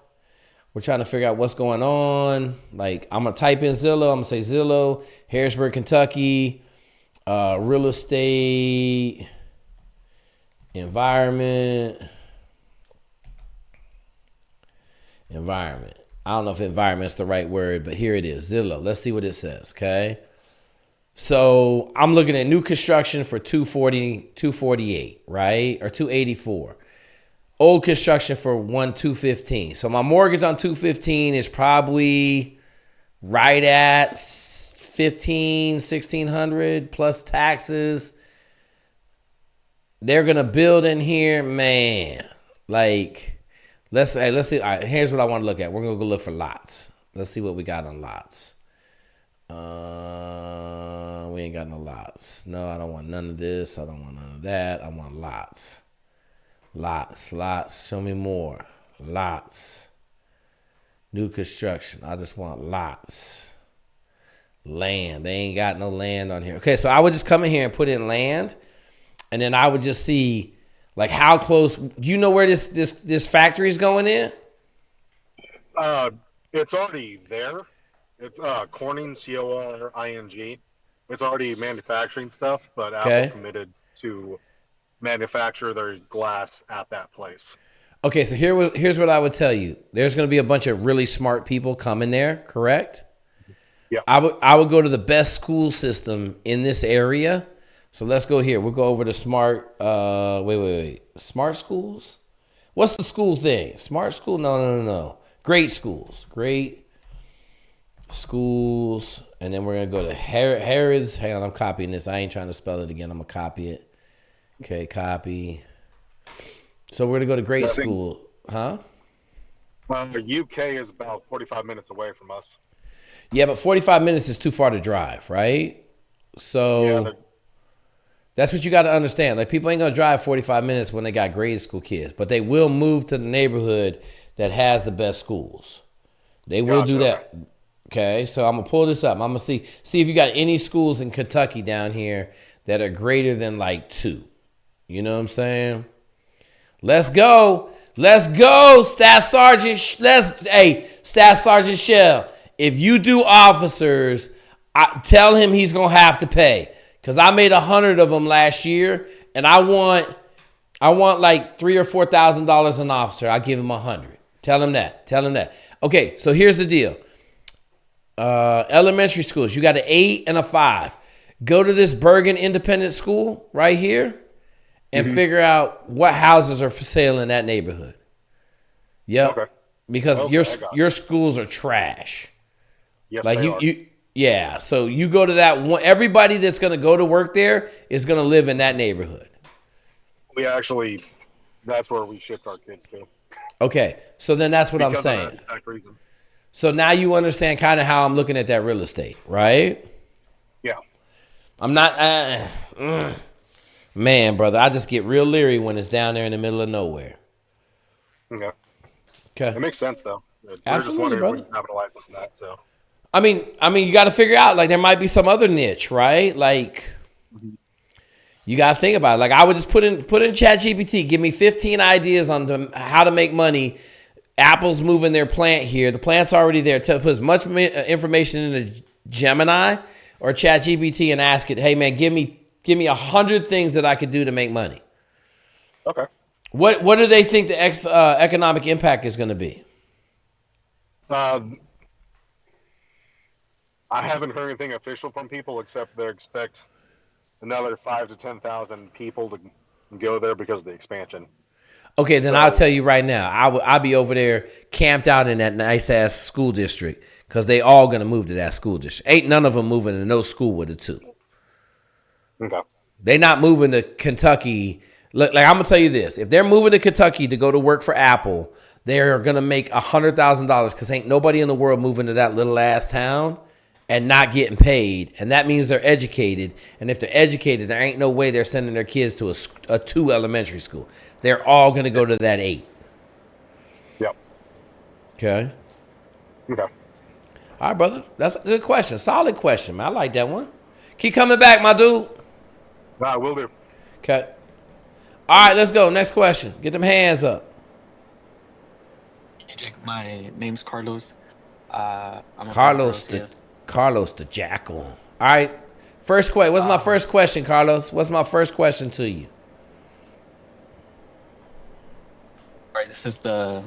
We're trying to figure out what's going on. Like I'm going to type in Zillow. I'm going to say Zillow, Harrisburg, Kentucky, real estate, environment. I don't know if environment's the right word, but here it is, Zillow. Let's see what it says, okay? So I'm looking at new construction for 248, right? Or 284. Old construction for 215. So my mortgage on 215 is probably right at 1,600 plus taxes. They're gonna build in here, man. Like, let's see. All right, here's what I want to look at. We're gonna go look for lots. Let's see what we got on lots. We ain't got no lots. No, I don't want none of this. I don't want none of that. I want lots. Lots. Show me more. Lots. New construction. I just want lots. Land. They ain't got no land on here. Okay, so I would just come in here and put in land, and then I would just see like how close. Do you know where this factory is going in? It's already there. It's Corning, CORING. It's already manufacturing stuff, but Apple's committed to manufacture their glass at that place. Okay, so here's what I would tell you. There's going to be a bunch of really smart people coming there, correct? Yeah. I would go to the best school system in this area. So let's go here. We'll go over to smart. Wait. Smart schools. What's the school thing? Smart school? No. Great schools. Great schools. And then we're gonna go to Harrods. Hang on, I'm copying this. I ain't trying to spell it again. I'm gonna copy it. Okay, copy. So we're gonna go to great school, huh? Well, the UK is about 45 minutes away from us. Yeah, but 45 minutes is too far to drive, right? So that's what you got to understand. Like, people ain't gonna drive 45 minutes when they got grade school kids, but they will move to the neighborhood that has the best schools. They will do that. Okay, so I'm gonna pull this up. I'm gonna see if you got any schools in Kentucky down here that are greater than like 2. You know what I'm saying? Let's go, Staff Sergeant. Staff Sergeant Shell. If you do officers, tell him he's gonna have to pay, because I made 100 of them last year, and I want like $3,000 or $4,000 an officer. I give him 100. Tell him that. Okay, so here's the deal. Elementary schools, you got an 8 and a 5. Go to this Bergen Independent School right here and figure out what houses are for sale in that neighborhood. Yep. Okay. Because your schools are trash. Yes, like yeah. So you go to that one. Everybody that's going to go to work there is going to live in that neighborhood. That's where we shipped our kids to. Okay, so then that's what I'm saying. Of that exact reason. So now you understand kind of how I'm looking at that real estate, right? Yeah. I'm not, man, brother. I just get real leery when it's down there in the middle of nowhere. Okay. Okay. It makes sense though. Absolutely, brother. We capitalize on that, so. I mean, you got to figure out, like, there might be some other niche, right? Like, you got to think about it. Like, I would just put in ChatGPT, give me 15 ideas on how to make money. Apple's moving their plant here. The plant's already there. Put as much information into Gemini or ChatGPT and ask it, hey, man, give me 100 things that I could do to make money. Okay. What do they think the economic impact is going to be? I haven't heard anything official from people except they expect another 5,000 to 10,000 people to go there because of the expansion. Okay, then I'll tell you right now, I'll be over there camped out in that nice ass school district, because they all gonna move to that school district. Ain't none of them moving to no school with a 2. Okay. They not moving to Kentucky. Look, like, I'm gonna tell you this: if they're moving to Kentucky to go to work for Apple, they're gonna make $100,000, because ain't nobody in the world moving to that little ass town and not getting paid. And that means they're educated. And if they're educated, there ain't no way they're sending their kids to a 2 elementary school. They're all going to go to that 8. Yep. Okay. Okay. All right, brother. That's a good question. Solid question, man. I like that one. Keep coming back, my dude. I will do. Okay. All right, let's go. Next question. Get them hands up. Hey, Jake. My name's Carlos. I'm a Carlos the Jackal. All right. First question. What's my first question, Carlos? What's my first question to you? All right, this is the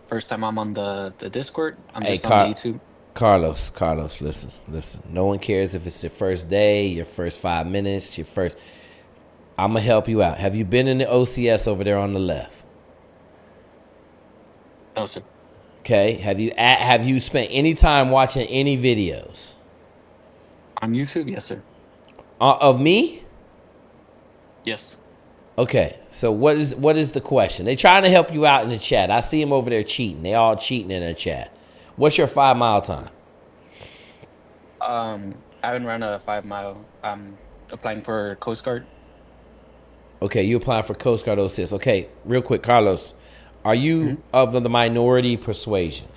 first time I'm on the Discord. I'm just on the YouTube. Carlos, listen. No one cares if it's your first day, your first 5 minutes, I'm going to help you out. Have you been in the OCS over there on the left? No, sir. Okay. Have you spent any time watching any videos? On YouTube? Yes, sir. Of me? Yes. Okay. So what is the question? They trying to help you out in the chat. I see them over there cheating. They all cheating in the chat. What's your 5 mile time? I haven't run a 5 mile. I'm applying for Coast Guard. Okay, you applying for Coast Guard OCS. Okay, real quick, Carlos. Are you of the minority persuasion?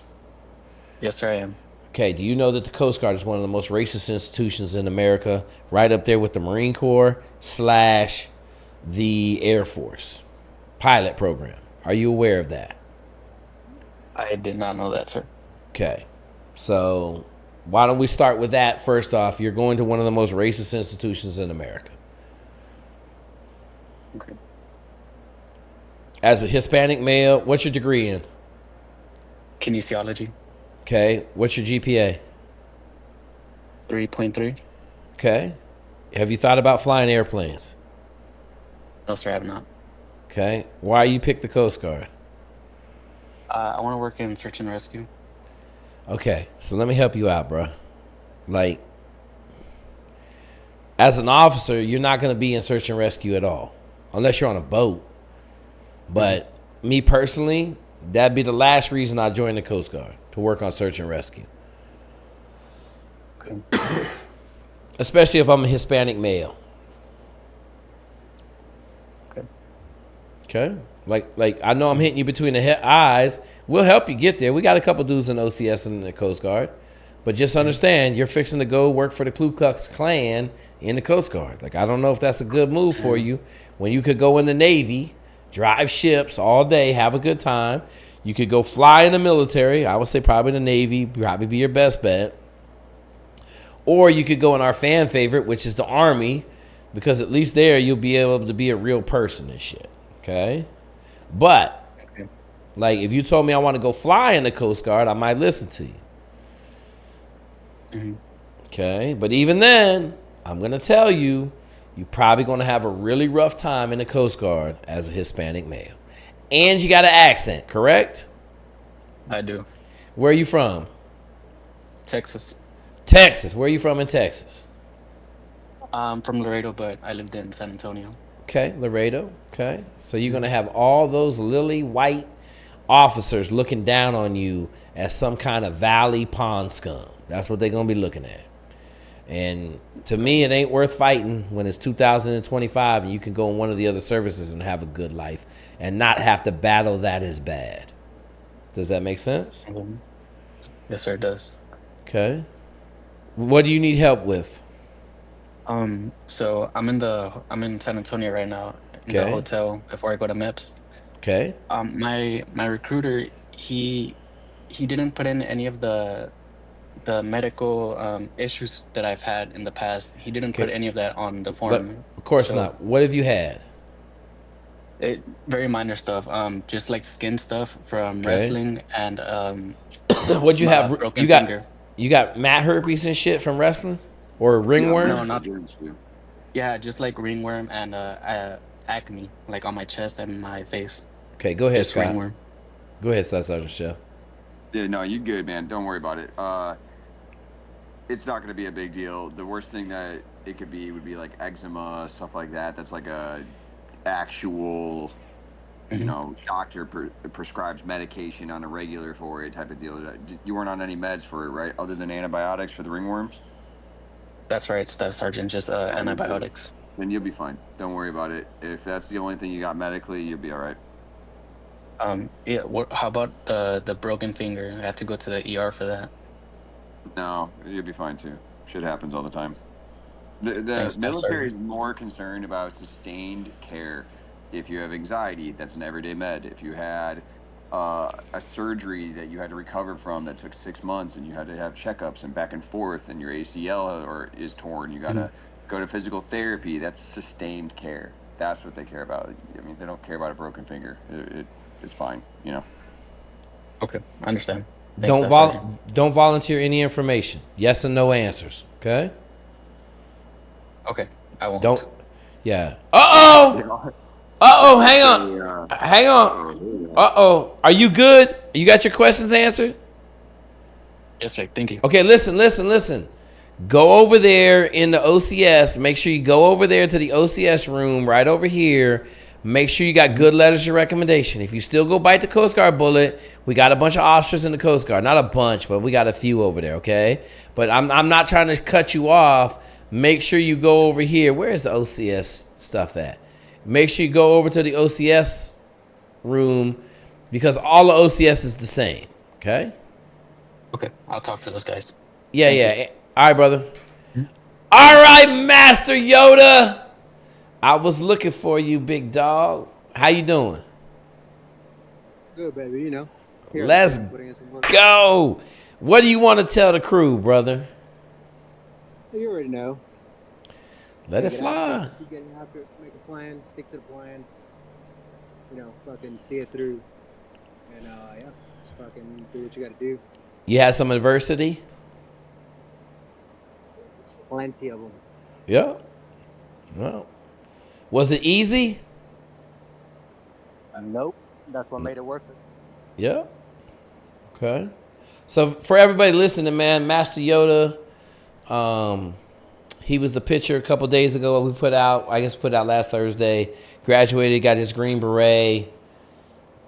Yes, sir, I am. Okay, do you know that the Coast Guard is one of the most racist institutions in America, right up there with the Marine Corps / the Air Force pilot program? Are you aware of that? I did not know that, sir. Okay, so why don't we start with that first off? You're going to one of the most racist institutions in America. Okay. As a Hispanic male, what's your degree in? Kinesiology. Okay, what's your GPA? 3.3. Okay. Have you thought about flying airplanes? No, sir, I have not. Okay. Why you pick the Coast Guard? I want to work in search and rescue. Okay. So let me help you out, bro. Like, as an officer, you're not going to be in search and rescue at all, unless you're on a boat. But me personally, that'd be the last reason I joined the Coast Guard, to work on search and rescue. Okay. Especially if I'm a Hispanic male. Okay. Like I know I'm hitting you between the eyes. We'll help you get there. We got a couple dudes in OCS and the Coast Guard. But just understand, you're fixing to go work for the Ku Klux Klan in the Coast Guard. Like, I don't know if that's a good move for you when you could go in the Navy, drive ships all day, have a good time. You could go fly in the military. I would say probably the Navy, probably be your best bet. Or you could go in our fan favorite, which is the Army, because at least there you'll be able to be a real person and shit. Okay? But, like, if you told me I want to go fly in the Coast Guard, I might listen to you. Okay? But even then, I'm going to tell you, you're probably going to have a really rough time in the Coast Guard as a Hispanic male. And you got an accent, correct? I do. Where are you from? Texas. Texas. Where are you from in Texas? I'm from Laredo, but I lived in San Antonio. Okay, Laredo. Okay. So you're going to have all those lily white officers looking down on you as some kind of valley pond scum. That's what they're going to be looking at. And to me, it ain't worth fighting when it's 2025 and you can go in one of the other services and have a good life and not have to battle that is bad. Does that make sense? Yes, sir, it does. Okay. What do you need help with? So I'm in San Antonio right now in the hotel before I go to MEPS. Okay. My recruiter, he didn't put in any of the medical issues that I've had in the past. He didn't put any of that on the form. Of course not. What have you had? Very minor stuff. Just like skin stuff from wrestling and What'd you have? Broken finger. You got mat herpes and shit from wrestling, or ringworm? No, not. Yeah, just like ringworm and acne, like on my chest and my face. Okay, go ahead, just Scott. Ringworm. Go ahead, Sergeant Shell. Yeah, no, you good, man. Don't worry about it. It's not going to be a big deal. The worst thing that it could be would be like eczema, stuff like that. That's like a actual, you know, doctor prescribes medication on a regular for it type of deal. You weren't on any meds for it, right? Other than antibiotics for the ringworms? That's right, Staff Sergeant. Just antibiotics. Then you'll be fine. Don't worry about it. If that's the only thing you got medically, you'll be all right. Yeah. How about the broken finger? I have to go to the ER for that. No, you'll be fine too. Shit happens all the time. The Thanks, military is more concerned about sustained care. If you have anxiety, that's an everyday med. If you had a surgery that you had to recover from that took 6 months and you had to have checkups and back and forth and your ACL is torn, you got to go to physical therapy, that's sustained care. That's what they care about. I mean, they don't care about a broken finger. It's fine, you know. Okay, I understand. Thanks, Don't volunteer any information. Yes and no answers. Okay. Okay, I won't. Don't. Yeah. Uh oh. Hang on. Are you good? You got your questions answered? Yes, sir. Thank you. Okay. Listen. Go over there in the OCS. Make sure you go over there to the OCS room right over here. Make sure you got good letters of recommendation. If you still go bite the Coast Guard bullet, we got a bunch of officers in the Coast Guard. Not a bunch, but we got a few over there, okay? But I'm not trying to cut you off. Make sure you go over here. Where is the OCS stuff at? Make sure you go over to the OCS room because all the OCS is the same, okay? Okay, I'll talk to those guys. Yeah. All right, brother. All right, Master Yoda. I was looking for you, big dog. How you doing? Good, baby. You know. Let's go. What do you want to tell the crew, brother? You already know. Let it fly. Keep getting after it. Make a plan. Stick to the plan. You know, fucking see it through. And yeah, just fucking do what you got to do. You had some adversity? Plenty of them. Yeah. Well, was it easy? Nope. That's what made it worth it. Yeah. Okay. So for everybody listening, man, Master Yoda, he was the pitcher a couple days ago. We put out last Thursday. Graduated, got his Green Beret.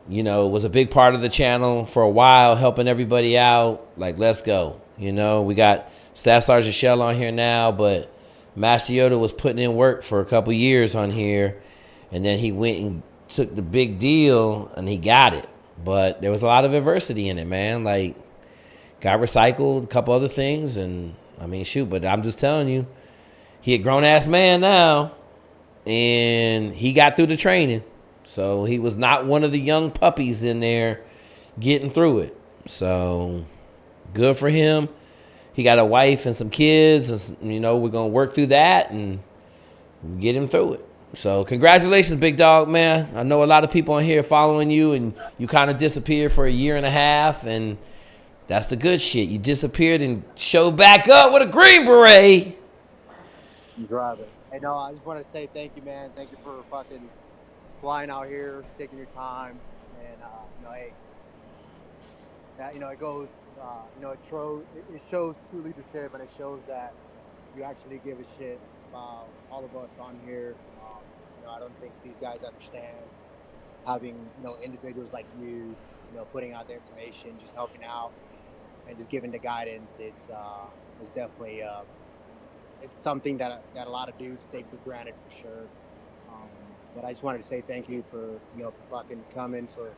You know, was a big part of the channel for a while, helping everybody out. Like, let's go. You know, we got Staff Sergeant Shell on here now, but Master Yoda was putting in work for a couple years on here, and then he went and took the big deal, and he got it. But there was a lot of adversity in it, man. Like, got recycled, a couple other things, and I mean, shoot. But I'm just telling you, he a grown ass man now, and he got through the training. So he was not one of the young puppies in there getting through it. So good for him. He got a wife and some kids. And, you know, we're going to work through that and get him through it. So congratulations, big dog, man. I know a lot of people on here following you, and you kind of disappeared for a year and a half. And that's the good shit. You disappeared and showed back up with a Green Beret. You drive it. Hey, no, I just want to say thank you, man. Thank you for fucking flying out here, taking your time, and hey, that it goes, it shows true leadership, and it shows that you actually give a shit about all of us on here. I don't think these guys understand having individuals like you, putting out the information, just helping out, and just giving the guidance. It's definitely it's something that a lot of dudes take for granted for sure. But I just wanted to say thank you for for fucking coming for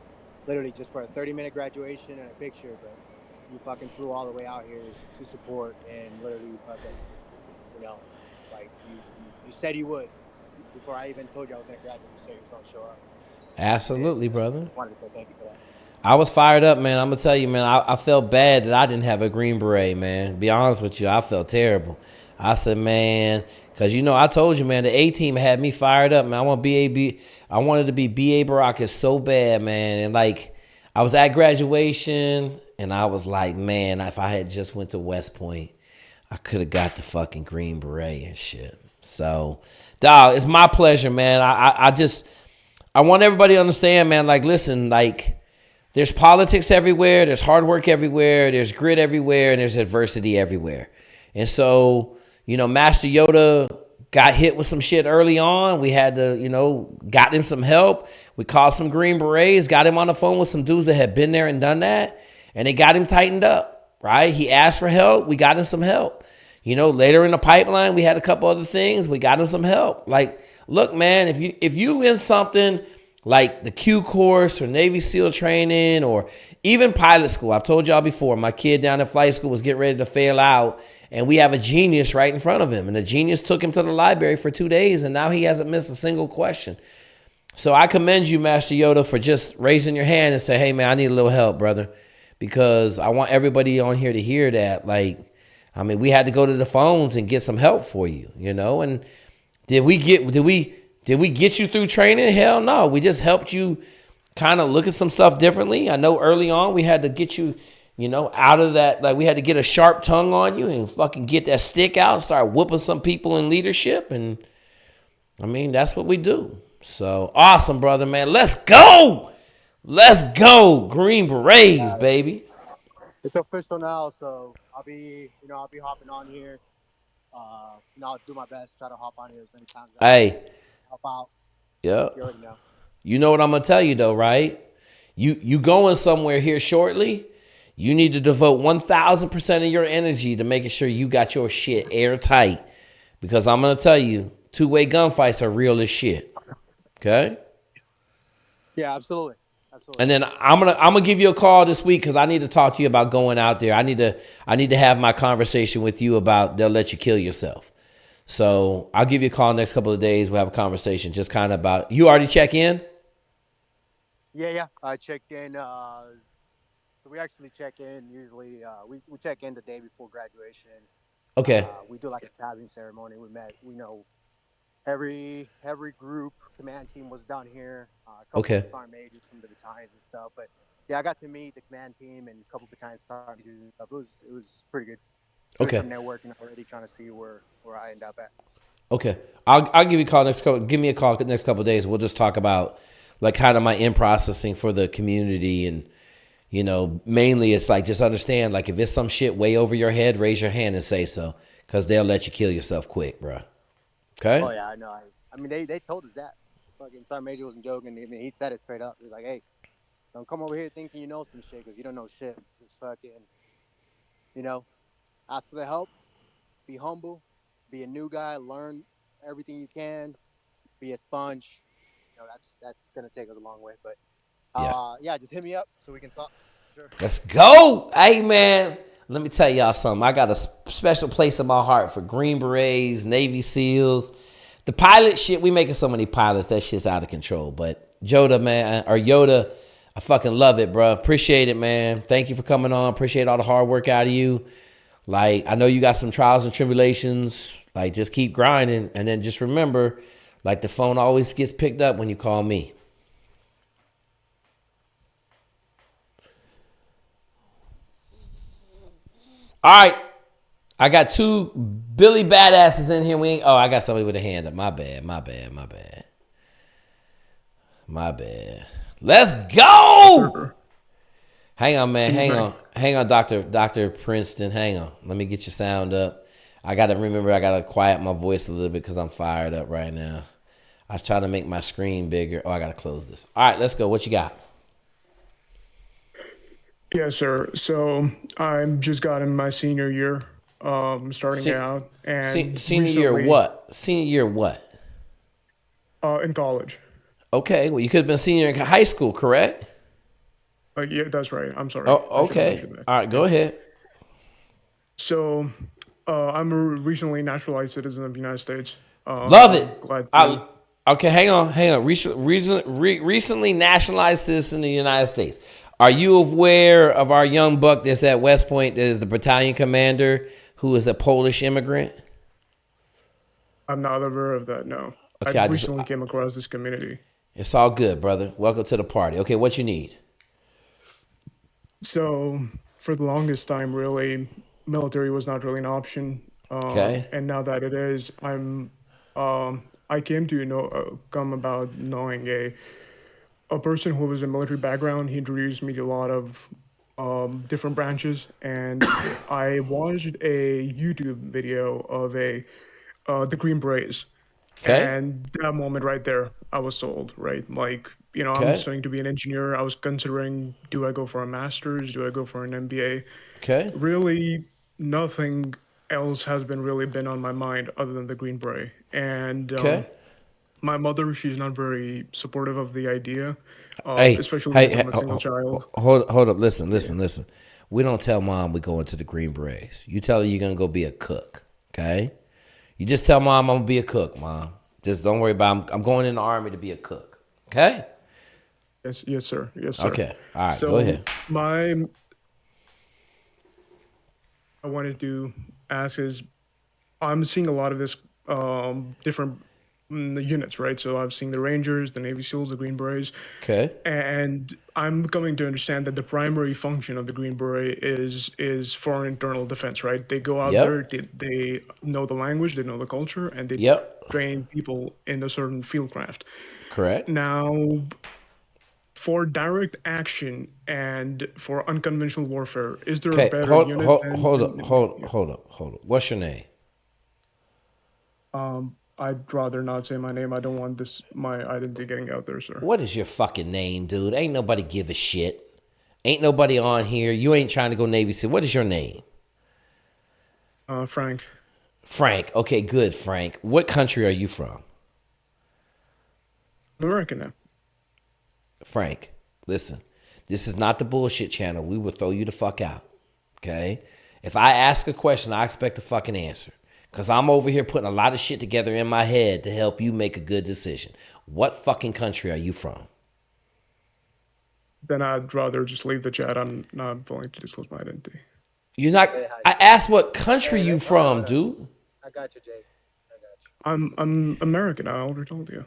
literally just for a 30-minute graduation and a picture, but you fucking flew all the way out here to support, and literally fucking like you said you would before I even told you I was gonna graduate. You said you was gonna show up. Absolutely, brother. I wanted to say thank you for that. I was fired up, man. I'm gonna tell you, man. I felt bad that I didn't have a Green Beret, man. Be honest with you, I felt terrible. I said, man, because I told you, man, the A team had me fired up, man. I wanted to be B.A. Baracus so bad, man. And like, I was at graduation, and I was like, man, if I had just went to West Point, I could have got the fucking Green Beret and shit. So, dog, it's my pleasure, man. I want everybody to understand, man. Like, listen, like, there's politics everywhere, there's hard work everywhere, there's grit everywhere, and there's adversity everywhere. And so, Master Yoda got hit with some shit early on. We had to, got him some help. We called some Green Berets, got him on the phone with some dudes that had been there and done that, and they got him tightened up, right? He asked for help. We got him some help. Later in the pipeline, we had a couple other things. We got him some help. Like, look, man, if you in something like the Q course or Navy SEAL training or even pilot school. I've told y'all before, my kid down at flight school was getting ready to fail out, and we have a genius right in front of him. And the genius took him to the library for 2 days, and now he hasn't missed a single question. So I commend you, Master Yoda, for just raising your hand and say, hey, man, I need a little help, brother, because I want everybody on here to hear that. Like, I mean, we had to go to the phones and get some help for you, and did we get you through training? Hell no. We just helped you kind of look at some stuff differently. I know early on we had to get you, out of that. Like, we had to get a sharp tongue on you and fucking get that stick out and start whooping some people in leadership. And I mean, that's what we do. So awesome, brother, man. Let's go. Let's go. Green Berets, baby. It's official now, so I'll be hopping on here. I'll do my best, try to hop on here as many times as I can. Help out. Yeah. You already know. You know what I'm gonna tell you though, right? You going somewhere here shortly. You need to devote 1,000% of your energy to making sure you got your shit airtight, because I'm gonna tell you, two-way gunfights are real as shit. Okay. Yeah, absolutely. Absolutely. And then I'm gonna give you a call this week because I need to talk to you about going out there. I need to have my conversation with you about they'll let you kill yourself. So I'll give you a call next couple of days. We'll have a conversation just kind of about. You already check in? Yeah. I checked in. So we actually check in usually. We check in the day before graduation. Okay. We do like a tabbing ceremony. Every group command team was done here. A couple of sergeant majors, some of the battalions and stuff. But yeah, I got to meet the command team and a couple of battalion sergeant majors and stuff. It was pretty good. doing Okay. some networking already, trying to see where I end up at. Okay. I'll give you a call give me a call the next couple of days. We'll just talk about like kind of my in processing for the community, and you know, mainly it's like just understand like if it's some shit way over your head, raise your hand and say so, because they'll let you kill yourself quick, bro. Okay. Oh yeah, I know. I mean, they told us that. Fucking Sergeant Major wasn't joking. I mean, he said it straight up. He's like, hey, don't come over here thinking you know some shit, because you don't know shit. Just fucking, you know, ask for the help, be humble, be a new guy, learn everything you can, be a sponge. You know, that's gonna take us a long way. But yeah, just hit me up so we can talk. Sure. Let's go. Hey, man, let me tell y'all something. I got a special place in my heart for Green Berets, Navy SEALs. The pilot shit, we making so many pilots, that shit's out of control. But Yoda, man, or Yoda, I fucking love it, bro. Appreciate it, man. Thank you for coming on. Appreciate all the hard work out of you. Like, I know you got some trials and tribulations. Like, just keep grinding. And then just remember, like, the phone always gets picked up when you call me. All right. I got two Billy badasses in here. I got somebody with a hand up. My bad. Let's go. Hang on, man. Hang on, Dr. Princeton. Hang on. Let me get your sound up. I got to quiet my voice a little bit because I'm fired up right now. I was trying to make my screen bigger. Oh, I got to close this. All right, let's go. What you got? Yes, sir. So I'm just got in my senior year, starting out. And senior year what? Senior year what? In college. Okay. Well, you could have been senior in high school, correct? Yeah, that's right. I'm sorry. Oh, okay. All right, go ahead. So I'm a recently naturalized citizen of the United States. Love it. Glad to... Okay, hang on. Recently nationalized citizen of the United States. Are you aware of our young buck that's at West Point that is the battalion commander who is a Polish immigrant? I'm not aware of that, no. Okay, I recently came across this community. It's all good, brother. Welcome to the party. Okay, what you need? So for the longest time, really, military was not really an option. Okay. And now that it is, I came to come about knowing a person who was a military background. He introduced me to a lot of different branches, and I watched a YouTube video of the Green Berets. Okay. And that moment right there, I was sold, right? Like, I'm studying to be an engineer. I was considering, do I go for a master's? Do I go for an MBA? Okay. Really, nothing else has been on my mind other than the Green Beret. And my mother, she's not very supportive of the idea, especially because I'm a single child. Hold up. Listen. We don't tell mom we going to the Green Berets. You tell her you're going to go be a cook, okay? You just tell mom I'm going to be a cook, mom. Just don't worry about it. I'm going in the Army to be a cook, okay? Yes, sir. Okay. All right, so go ahead. I wanted to ask is, I'm seeing a lot of this different units, right? So I've seen the Rangers, the Navy SEALs, the Green Berets. Okay. And I'm coming to understand that the primary function of the Green Beret is for internal defense, right? They go out there, they know the language, they know the culture, and they train people in a certain field craft. Correct. Now, for direct action and for unconventional warfare, is there a better unit? Hold up. What's your name? I'd rather not say my name. I don't want my identity getting out there, sir. What is your fucking name, dude? Ain't nobody give a shit. Ain't nobody on here. You ain't trying to go Navy SEAL. What is your name? Frank. Frank. Okay, good, Frank. What country are you from? American now. Frank, listen. This is not the bullshit channel. We will throw you the fuck out. Okay? If I ask a question, I expect a fucking answer. Because I'm over here putting a lot of shit together in my head to help you make a good decision. What fucking country are you from? Then I'd rather just leave the chat. I'm not willing to disclose my identity. You're not... I asked what country you from, dude. I got you, Jake. I got you. I'm American. I already told you.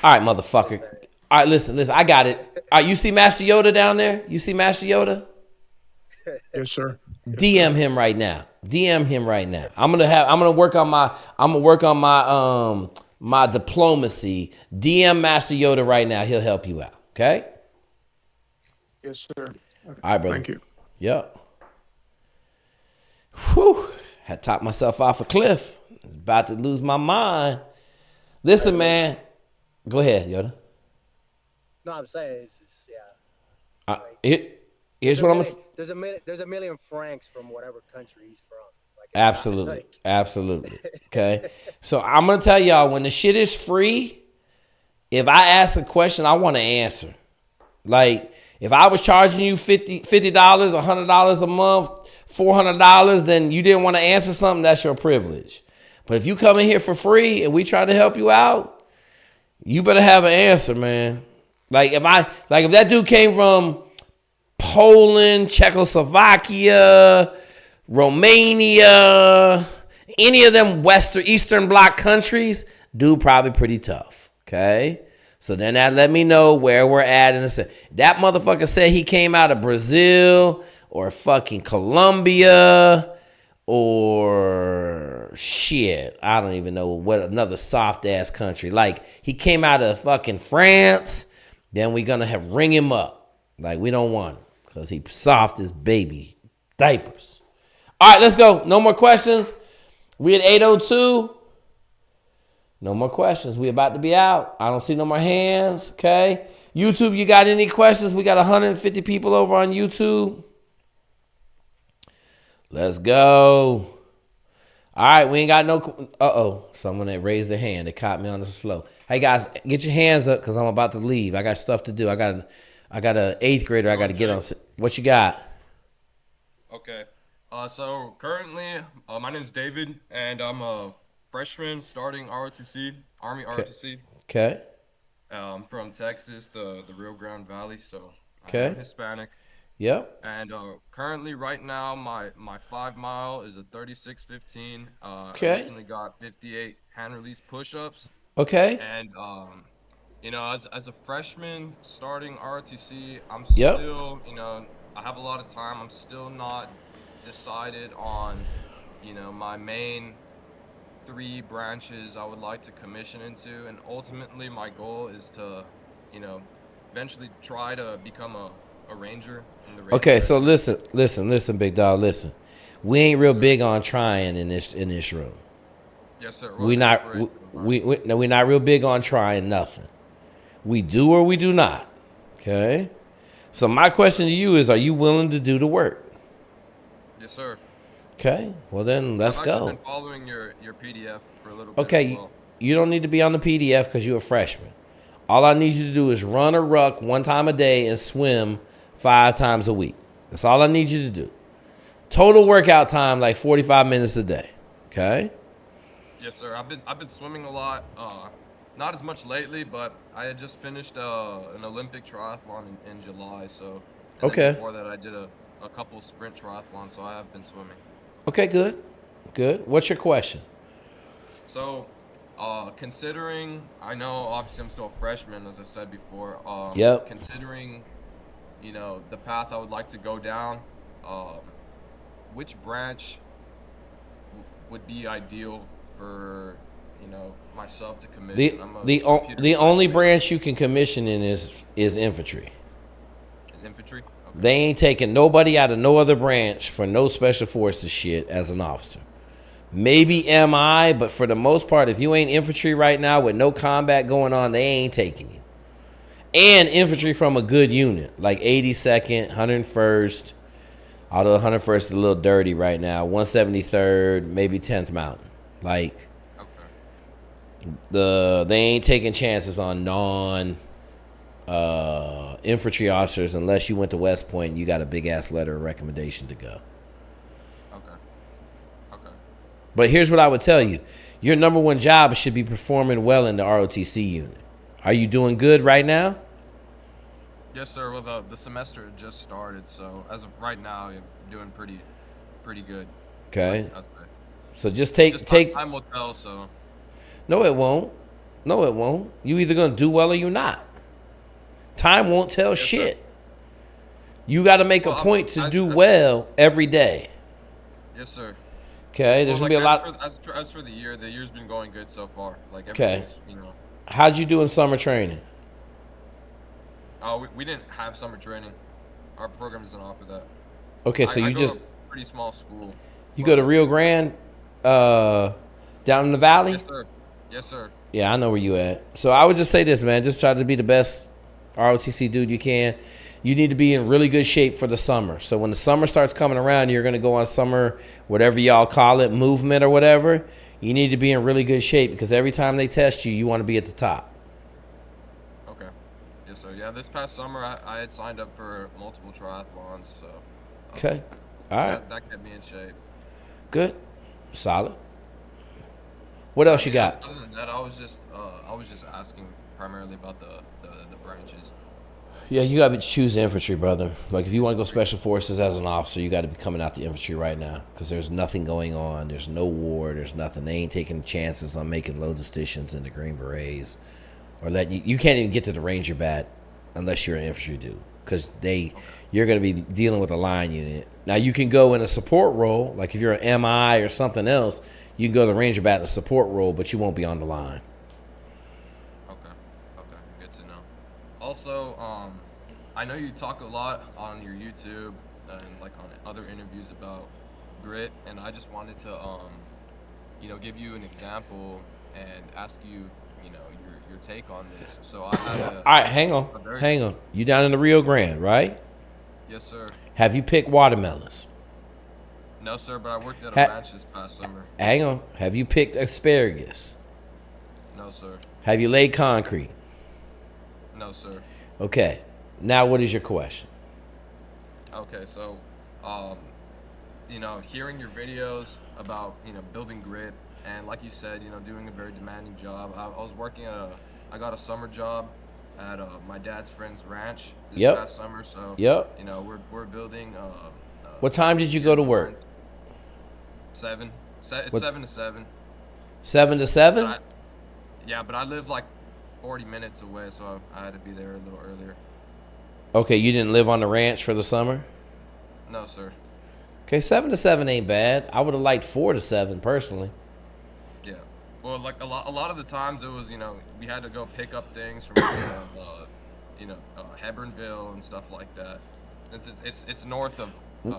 All right, motherfucker. All right, listen. I got it. All right, you see Master Yoda down there? You see Master Yoda? Yes, sir. DM him right now. DM him right now. I'm gonna work on my my diplomacy. DM Master Yoda right now. He'll help you out. Okay. Yes, sir. All right, brother. Thank you. Yep. Whew. Had talked myself off a cliff. About to lose my mind. Listen, man. Go ahead, Yoda. No, I'm saying it's just, Here's what I'm gonna. There's a million francs from whatever country he's from. Like, Absolutely. Absolutely. Okay. So I'm going to tell y'all, when the shit is free, if I ask a question, I want to answer. Like, if I was charging you $50, $100 a month, $400, then you didn't want to answer something, that's your privilege. But if you come in here for free and we try to help you out, you better have an answer, man. Like if that dude came from Poland, Czechoslovakia, Romania, any of them Eastern Bloc countries, dude probably pretty tough. Okay? So then that let me know where we're at. And that motherfucker said he came out of Brazil or fucking Colombia or shit. I don't even know what another soft ass country. Like he came out of fucking France, then we're gonna have ring him up. Like we don't want him because he soft as baby diapers. All right, let's go. No more questions. We at 8:02. No more questions. We about to be out. I don't see no more hands. Okay. YouTube, you got any questions? We got 150 people over on YouTube. Let's go. All right, we ain't got no. Someone that raised their hand. They caught me on the slow. Hey guys, get your hands up because I'm about to leave. I got stuff to do. I got an 8th grader. I got to get on. What you got? Okay. So currently, my name is David, and I'm a freshman starting ROTC, Army ROTC. Okay. From Texas, the Rio Grande Valley. So okay. I'm Hispanic. Yep. And currently, right now, my 5 mile is a 36:15. Okay. I recently got 58 hand release push-ups. Okay. And as a freshman starting ROTC, I'm still, I have a lot of time. I'm still not decided on, my main 3 branches I would like to commission into, and ultimately my goal is to, eventually try to become a ranger in the Ranger. Okay, so listen, big dog, listen. We ain't real big on trying in this room. Yes, sir. We're not real big on trying nothing. We do or we do not. Okay? So my question to you is, are you willing to do the work? Yes, sir. Okay, well then let's go. I've been following your PDF for a little bit. Okay, as well. You don't need to be on the PDF because you're a freshman. All I need you to do is run or ruck 1 time a day and swim 5 times a week. That's all I need you to do. Total workout time like 45 minutes a day. Okay? Yes, sir. I've been swimming a lot. Not as much lately, but I had just finished an Olympic triathlon in July. So okay. Before that, I did a couple sprint triathlons, so I have been swimming. Okay, good. What's your question? So, considering, I know obviously I'm still a freshman, as I said before. Yep. Considering, the path I would like to go down, which branch would be ideal for, myself to commission? The only branch you can commission in is infantry. Is infantry? Okay. They ain't taking nobody out of no other branch for no special forces shit as an officer. Maybe MI, but for the most part, if you ain't infantry right now with no combat going on, they ain't taking you. And infantry from a good unit, like 82nd, 101st, although 101st is a little dirty right now, 173rd, maybe 10th Mountain. Like, they ain't taking chances on infantry officers unless you went to West Point and you got a big ass letter of recommendation to go. Okay. But here's what I would tell you. Your number one job should be performing well in the ROTC unit. Are you doing good right now? Yes, sir. Well, the semester just started, so as of right now, I'm doing pretty good. Okay. I'd say. So just take time will tell. So. No, it won't. You either gonna do well or you're not. Time won't tell shit. You got to make a point to do well every day. Yes, sir. Okay, there's gonna be a lot. As for the year's been going good so far. Like Okay. everything's, you know. How'd you do in summer training? We didn't have summer training. Our program doesn't offer that. Okay, so I you go just to a pretty small school. you go to Rio Grande, down in the valley. Yes, sir. Yes, sir. Yeah, I know where you at. So I would just say this, man. Just try to be the best ROTC dude you can. You need to be in really good shape for the summer. So when the summer starts coming around, you're going to go on summer, whatever y'all call it, movement or whatever. You need to be in really good shape because every time they test you, you want to be at the top. Okay. Yes, sir. Yeah, this past summer, I had signed up for multiple triathlons. So. Okay. All right. That kept me in shape. Good. Solid. What else you got? Other than that, I was just asking primarily about the branches. Yeah, you got to choose infantry, brother. Like, if you want to go special forces as an officer, you got to be coming out the infantry right now because there's nothing going on. There's no war. There's nothing. They ain't taking chances on making loads of stations in the Green Berets or letting you can't even get to the Ranger bat unless you're an infantry dude because you're going to be dealing with a line unit. Now, you can go in a support role, like if you're an MI or something else, you can go to the Ranger bat in a support role, but you won't be on the line. Okay, good to know. Also, I know you talk a lot on your YouTube and like on other interviews about grit, and I just wanted to, give you an example and ask you, your take on this. So I have all right, hang on. You down in the Rio Grande, right? Yes, sir. Have you picked watermelons? No, sir, but I worked at a ranch this past summer. Hang on. Have you picked asparagus? No, sir. Have you laid concrete? No, sir. Okay. Now what is your question? Okay, so, hearing your videos about, building grit and like you said, doing a very demanding job. I was working I got a summer job at my dad's friend's ranch this past summer. So, we're building. What time did you go to work? 7. It's 7 to 7. 7 to 7? But I live like 40 minutes away, so I had to be there a little earlier. Okay, you didn't live on the ranch for the summer? No, sir. Okay, 7 to 7 ain't bad. I would have liked 4 to 7 personally. Yeah. Well, like a lot of the times it was, we had to go pick up things from, Hebronville and stuff like that. It's north of.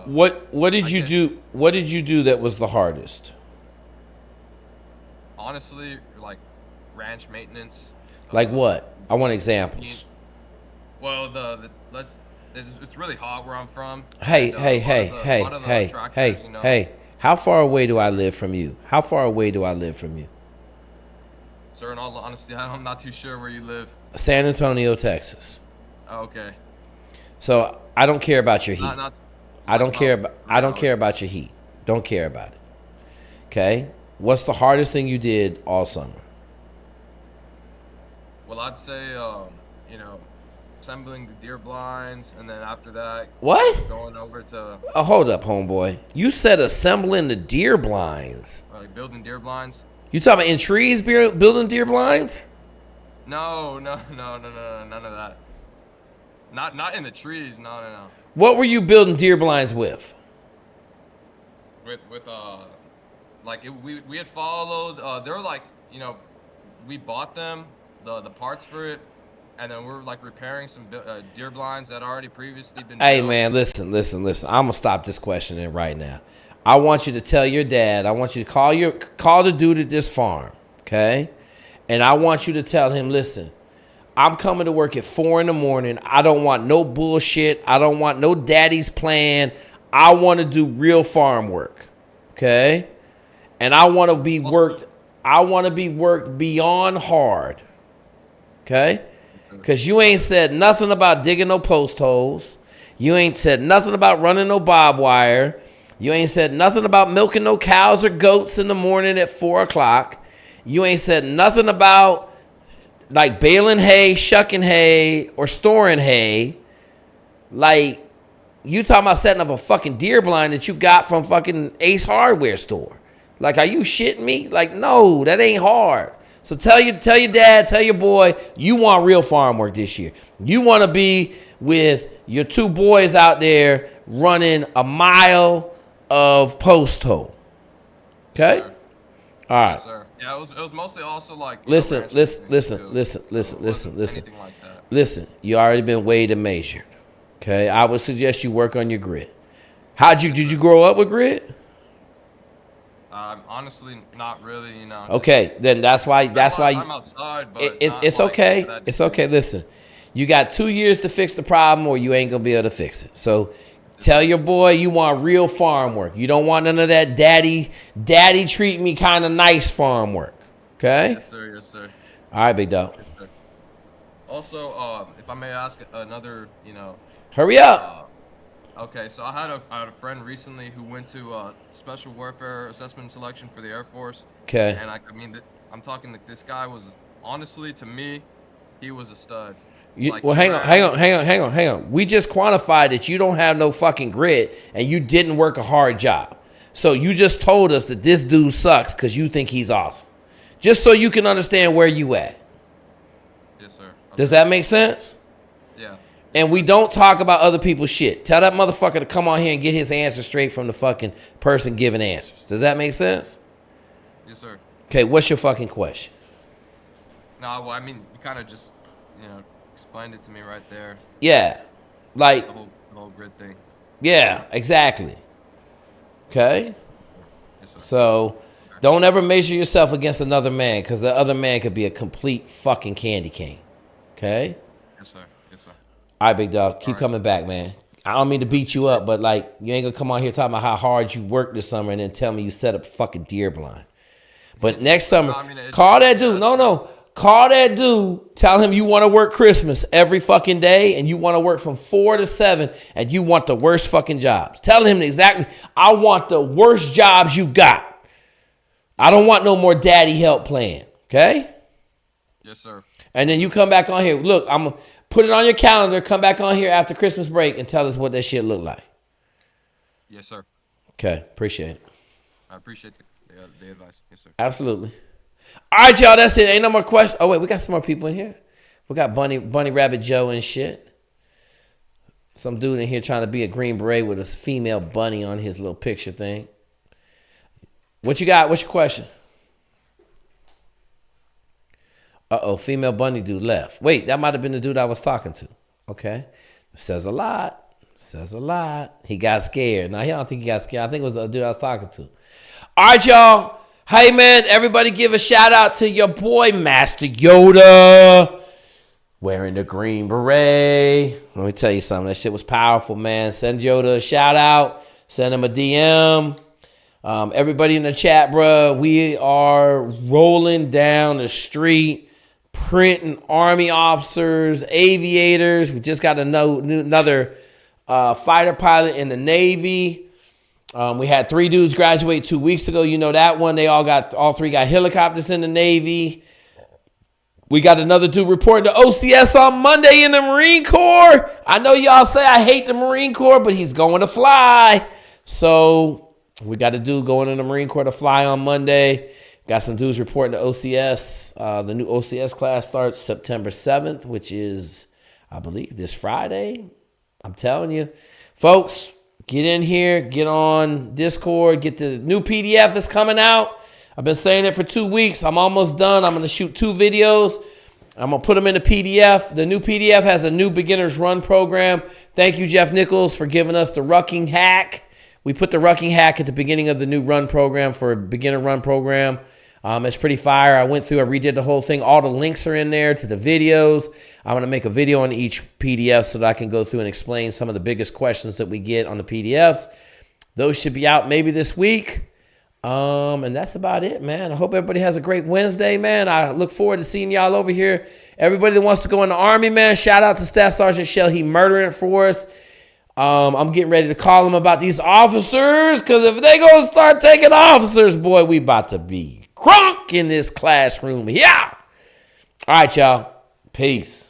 What did you do? What did you do that was the hardest? Honestly, like ranch maintenance. Like what? I want examples. Well, it's really hot where I'm from. Hey. How far away do I live from you? Sir, in all honesty, I'm not too sure where you live. San Antonio, Texas. Oh, okay. So I don't care about your heat. I don't care about your heat. Don't care about it. Okay? What's the hardest thing you did all summer? Well, I'd say, assembling the deer blinds, and then after that, going over to. Hold up, homeboy. You said assembling the deer blinds. Like building deer blinds. You talking about in trees building deer blinds? No, none of that. Not in the trees. No. What were you building deer blinds with? We had followed. They were like, we bought them the parts for it, and then we're like repairing some deer blinds that already previously been. Hey built. man, listen. I'm gonna stop this questioning right now. I want you to tell your dad. I want you to call the dude at this farm, okay? And I want you to tell him, listen, I'm coming to work at 4 a.m. I don't want no bullshit. I don't want no daddy's plan. I want to do real farm work, okay? And I want to be worked. I want to be worked beyond hard, okay? Because you ain't said nothing about digging no post holes. You ain't said nothing about running no barbed wire. You ain't said nothing about milking no cows or goats in the morning at 4 o'clock. You ain't said nothing about like baling hay, shucking hay, or storing hay. Like, you talking about setting up a fucking deer blind that you got from fucking Ace Hardware store. Like, are you shitting me? Like, no, that ain't hard. So tell your dad, tell your boy, you want real farm work this year. You want to be with your 2 boys out there running a mile of post hole. Okay? All right. Yes, sir. Yeah, it was mostly also like Listen. Anything like that. Listen, you already been weighed and measured. Okay? I would suggest you work on your grit. Did you grow up with grit? Honestly, not really, Okay, then that's why I'm outside, but it's okay. It's okay. Listen, you got 2 years to fix the problem, or you ain't gonna be able to fix it. So tell your boy you want real farm work. You don't want none of that daddy treat me kind of nice farm work. Okay? Yes, sir. Yes, sir. All right, big dog. Yes, also, if I may ask another, Hurry up. Okay, so I had a friend recently who went to Special Warfare Assessment and Selection for the Air Force. Okay. And I'm talking like this guy was, honestly, to me, he was a stud. Hang on. We just quantified that you don't have no fucking grit and you didn't work a hard job. So you just told us that this dude sucks because you think he's awesome. Just so you can understand where you at. Yes, sir. Okay. Does that make sense? Yeah. And we don't talk about other people's shit. Tell that motherfucker to come on here and get his answer straight from the fucking person giving answers. Does that make sense? Yes, sir. Okay, what's your fucking question? No, well, you kind of just, explained it to me right there. Yeah, like the whole grid thing. Yeah, exactly. Okay. Yes, sir. So don't ever measure yourself against another man, because the other man could be a complete fucking candy cane. Okay. Yes, sir. Yes, sir. All right, big dog. Keep coming back, man. I don't mean to beat you up, but like you ain't gonna come on here talking about how hard you worked this summer and then tell me you set up fucking deer blind. But next summer, call that dude. No. Call that dude. Tell him you want to work Christmas every fucking day and you want to work from 4 to 7 and you want the worst fucking jobs. Tell him exactly, I want the worst jobs you got. I don't want no more daddy help plan. Okay? Yes, sir. And then you come back on here. Look, I'm going to put it on your calendar. Come back on here after Christmas break and tell us what that shit look like. Yes, sir. Okay. Appreciate it. I appreciate the advice. Yes, sir. Absolutely. All right, y'all. That's it. Ain't no more questions. Oh, wait. We got some more people in here. We got Bunny Rabbit Joe and shit. Some dude in here trying to be a Green Beret with a female bunny on his little picture thing. What you got? What's your question? Female bunny dude left. Wait, that might have been the dude I was talking to. Okay. Says a lot. He got scared. Now, I don't think he got scared. I think it was the dude I was talking to. All right, y'all. Hey, man, everybody give a shout out to your boy, Master Yoda, wearing the Green Beret. Let me tell you something. That shit was powerful, man. Send Yoda a shout out. Send him a DM. Everybody in the chat, bro, we are rolling down the street, printing Army officers, aviators. We just got another fighter pilot in the Navy. We had 3 dudes graduate 2 weeks ago. You know that one. All 3 got helicopters in the Navy. We got another dude reporting to OCS on Monday in the Marine Corps. I know y'all say I hate the Marine Corps, but he's going to fly. So we got a dude going in the Marine Corps to fly on Monday. Got some dudes reporting to OCS. The new OCS class starts September 7th, which is, I believe, this Friday. I'm telling you. Folks, get in here, get on Discord, get the new PDF is coming out. I've been saying it for 2 weeks. I'm almost done. I'm going to shoot 2 videos. I'm going to put them in a PDF. The new PDF has a new beginner's run program. Thank you, Jeff Nichols, for giving us the rucking hack. We put the rucking hack at the beginning of the new run program for a beginner run program. It's pretty fire. I redid the whole thing. All the links are in there to the videos. I'm going to make a video on each PDF so that I can go through and explain some of the biggest questions that we get on the PDFs. Those should be out maybe this week. And that's about it, man. I hope everybody has a great Wednesday, man. I look forward to seeing y'all over here. Everybody that wants to go in the Army, man, shout out to Staff Sergeant Shell. He murdering it for us. I'm getting ready to call him about these officers, because if they gonna start taking officers, boy, we about to be crunk in this classroom. Yeah. All right, y'all. Peace.